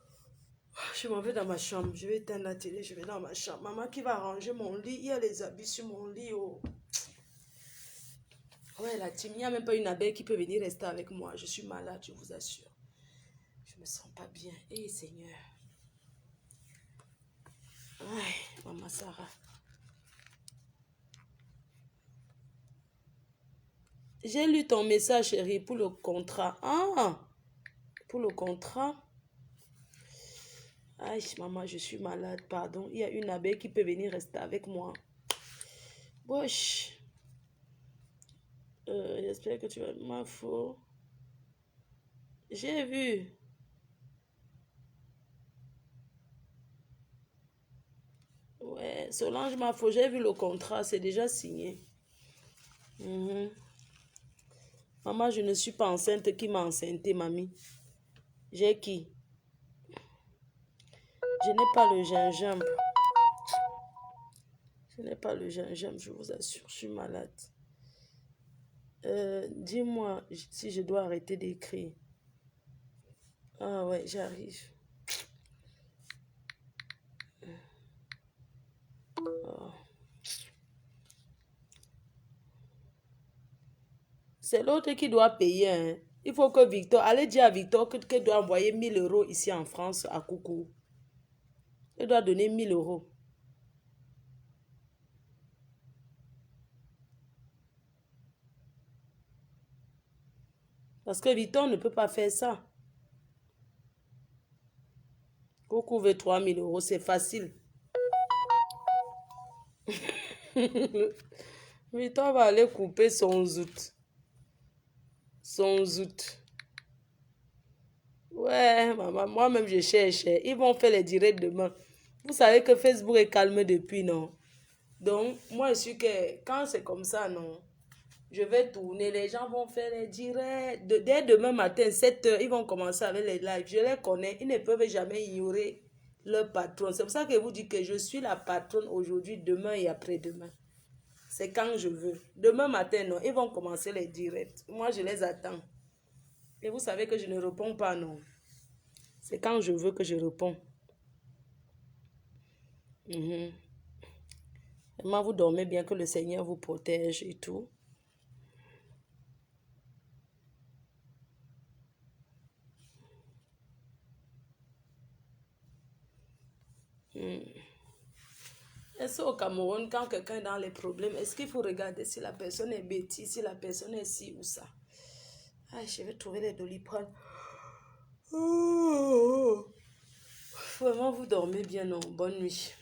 Je m'en vais dans ma chambre. Je vais éteindre la télé, je vais dans ma chambre. Maman qui va ranger mon lit. Il y a les habits sur mon lit. Oh. Ouais, la team, il n'y a même pas une abeille qui peut venir rester avec moi. Je suis malade, je vous assure. Je me sens pas bien. Eh, Seigneur. Ay, maman Sarah. J'ai lu ton message, chérie, pour le contrat. Ah, pour le contrat. Aïe, maman, je suis malade, pardon. Il y a une abeille qui peut venir rester avec moi. Wesh. J'espère que tu vas... Ma faute. J'ai vu. Ouais, Solange, ma faute. J'ai vu le contrat. C'est déjà signé. Maman, je ne suis pas enceinte. Qui m'a enceinté, mamie? J'ai qui? Je n'ai pas le gingembre. Je n'ai pas le gingembre, je vous assure. Je suis malade. Dis-moi si je dois arrêter d'écrire. Ah ouais, j'arrive. Oh. C'est l'autre qui doit payer. Hein. Il faut que Victor... Allez dire à Victor qu'il doit envoyer 1 000 € ici en France à Coucou. Il doit donner 1 000 €. Parce que Victor ne peut pas faire ça. Coucou veut 3 000 €, c'est facile. Victor va aller couper son zout. Son zout. Ouais, maman, moi-même je cherche. Ils vont faire les directs demain. Vous savez que Facebook est calme depuis, non? Donc, moi, je suis que quand c'est comme ça, non? Je vais tourner, les gens vont faire les directs. Dès demain matin, 7 h, ils vont commencer avec les lives. Je les connais, ils ne peuvent jamais ignorer leur patron. C'est pour ça que je vous dis que je suis la patronne aujourd'hui, demain et après-demain. C'est quand je veux. Demain matin, non, ils vont commencer les directs. Moi, je les attends. Et vous savez que je ne réponds pas, non. C'est quand je veux que je réponds. Vraiment, vous dormez bien, que le Seigneur vous protège et tout. Est-ce au Cameroun, quand quelqu'un est dans les problèmes, est-ce qu'il faut regarder si la personne est bêtise, si la personne est ci ou ça? Ah, je vais trouver les Doliprane. Vraiment, vous dormez bien, non? Bonne nuit.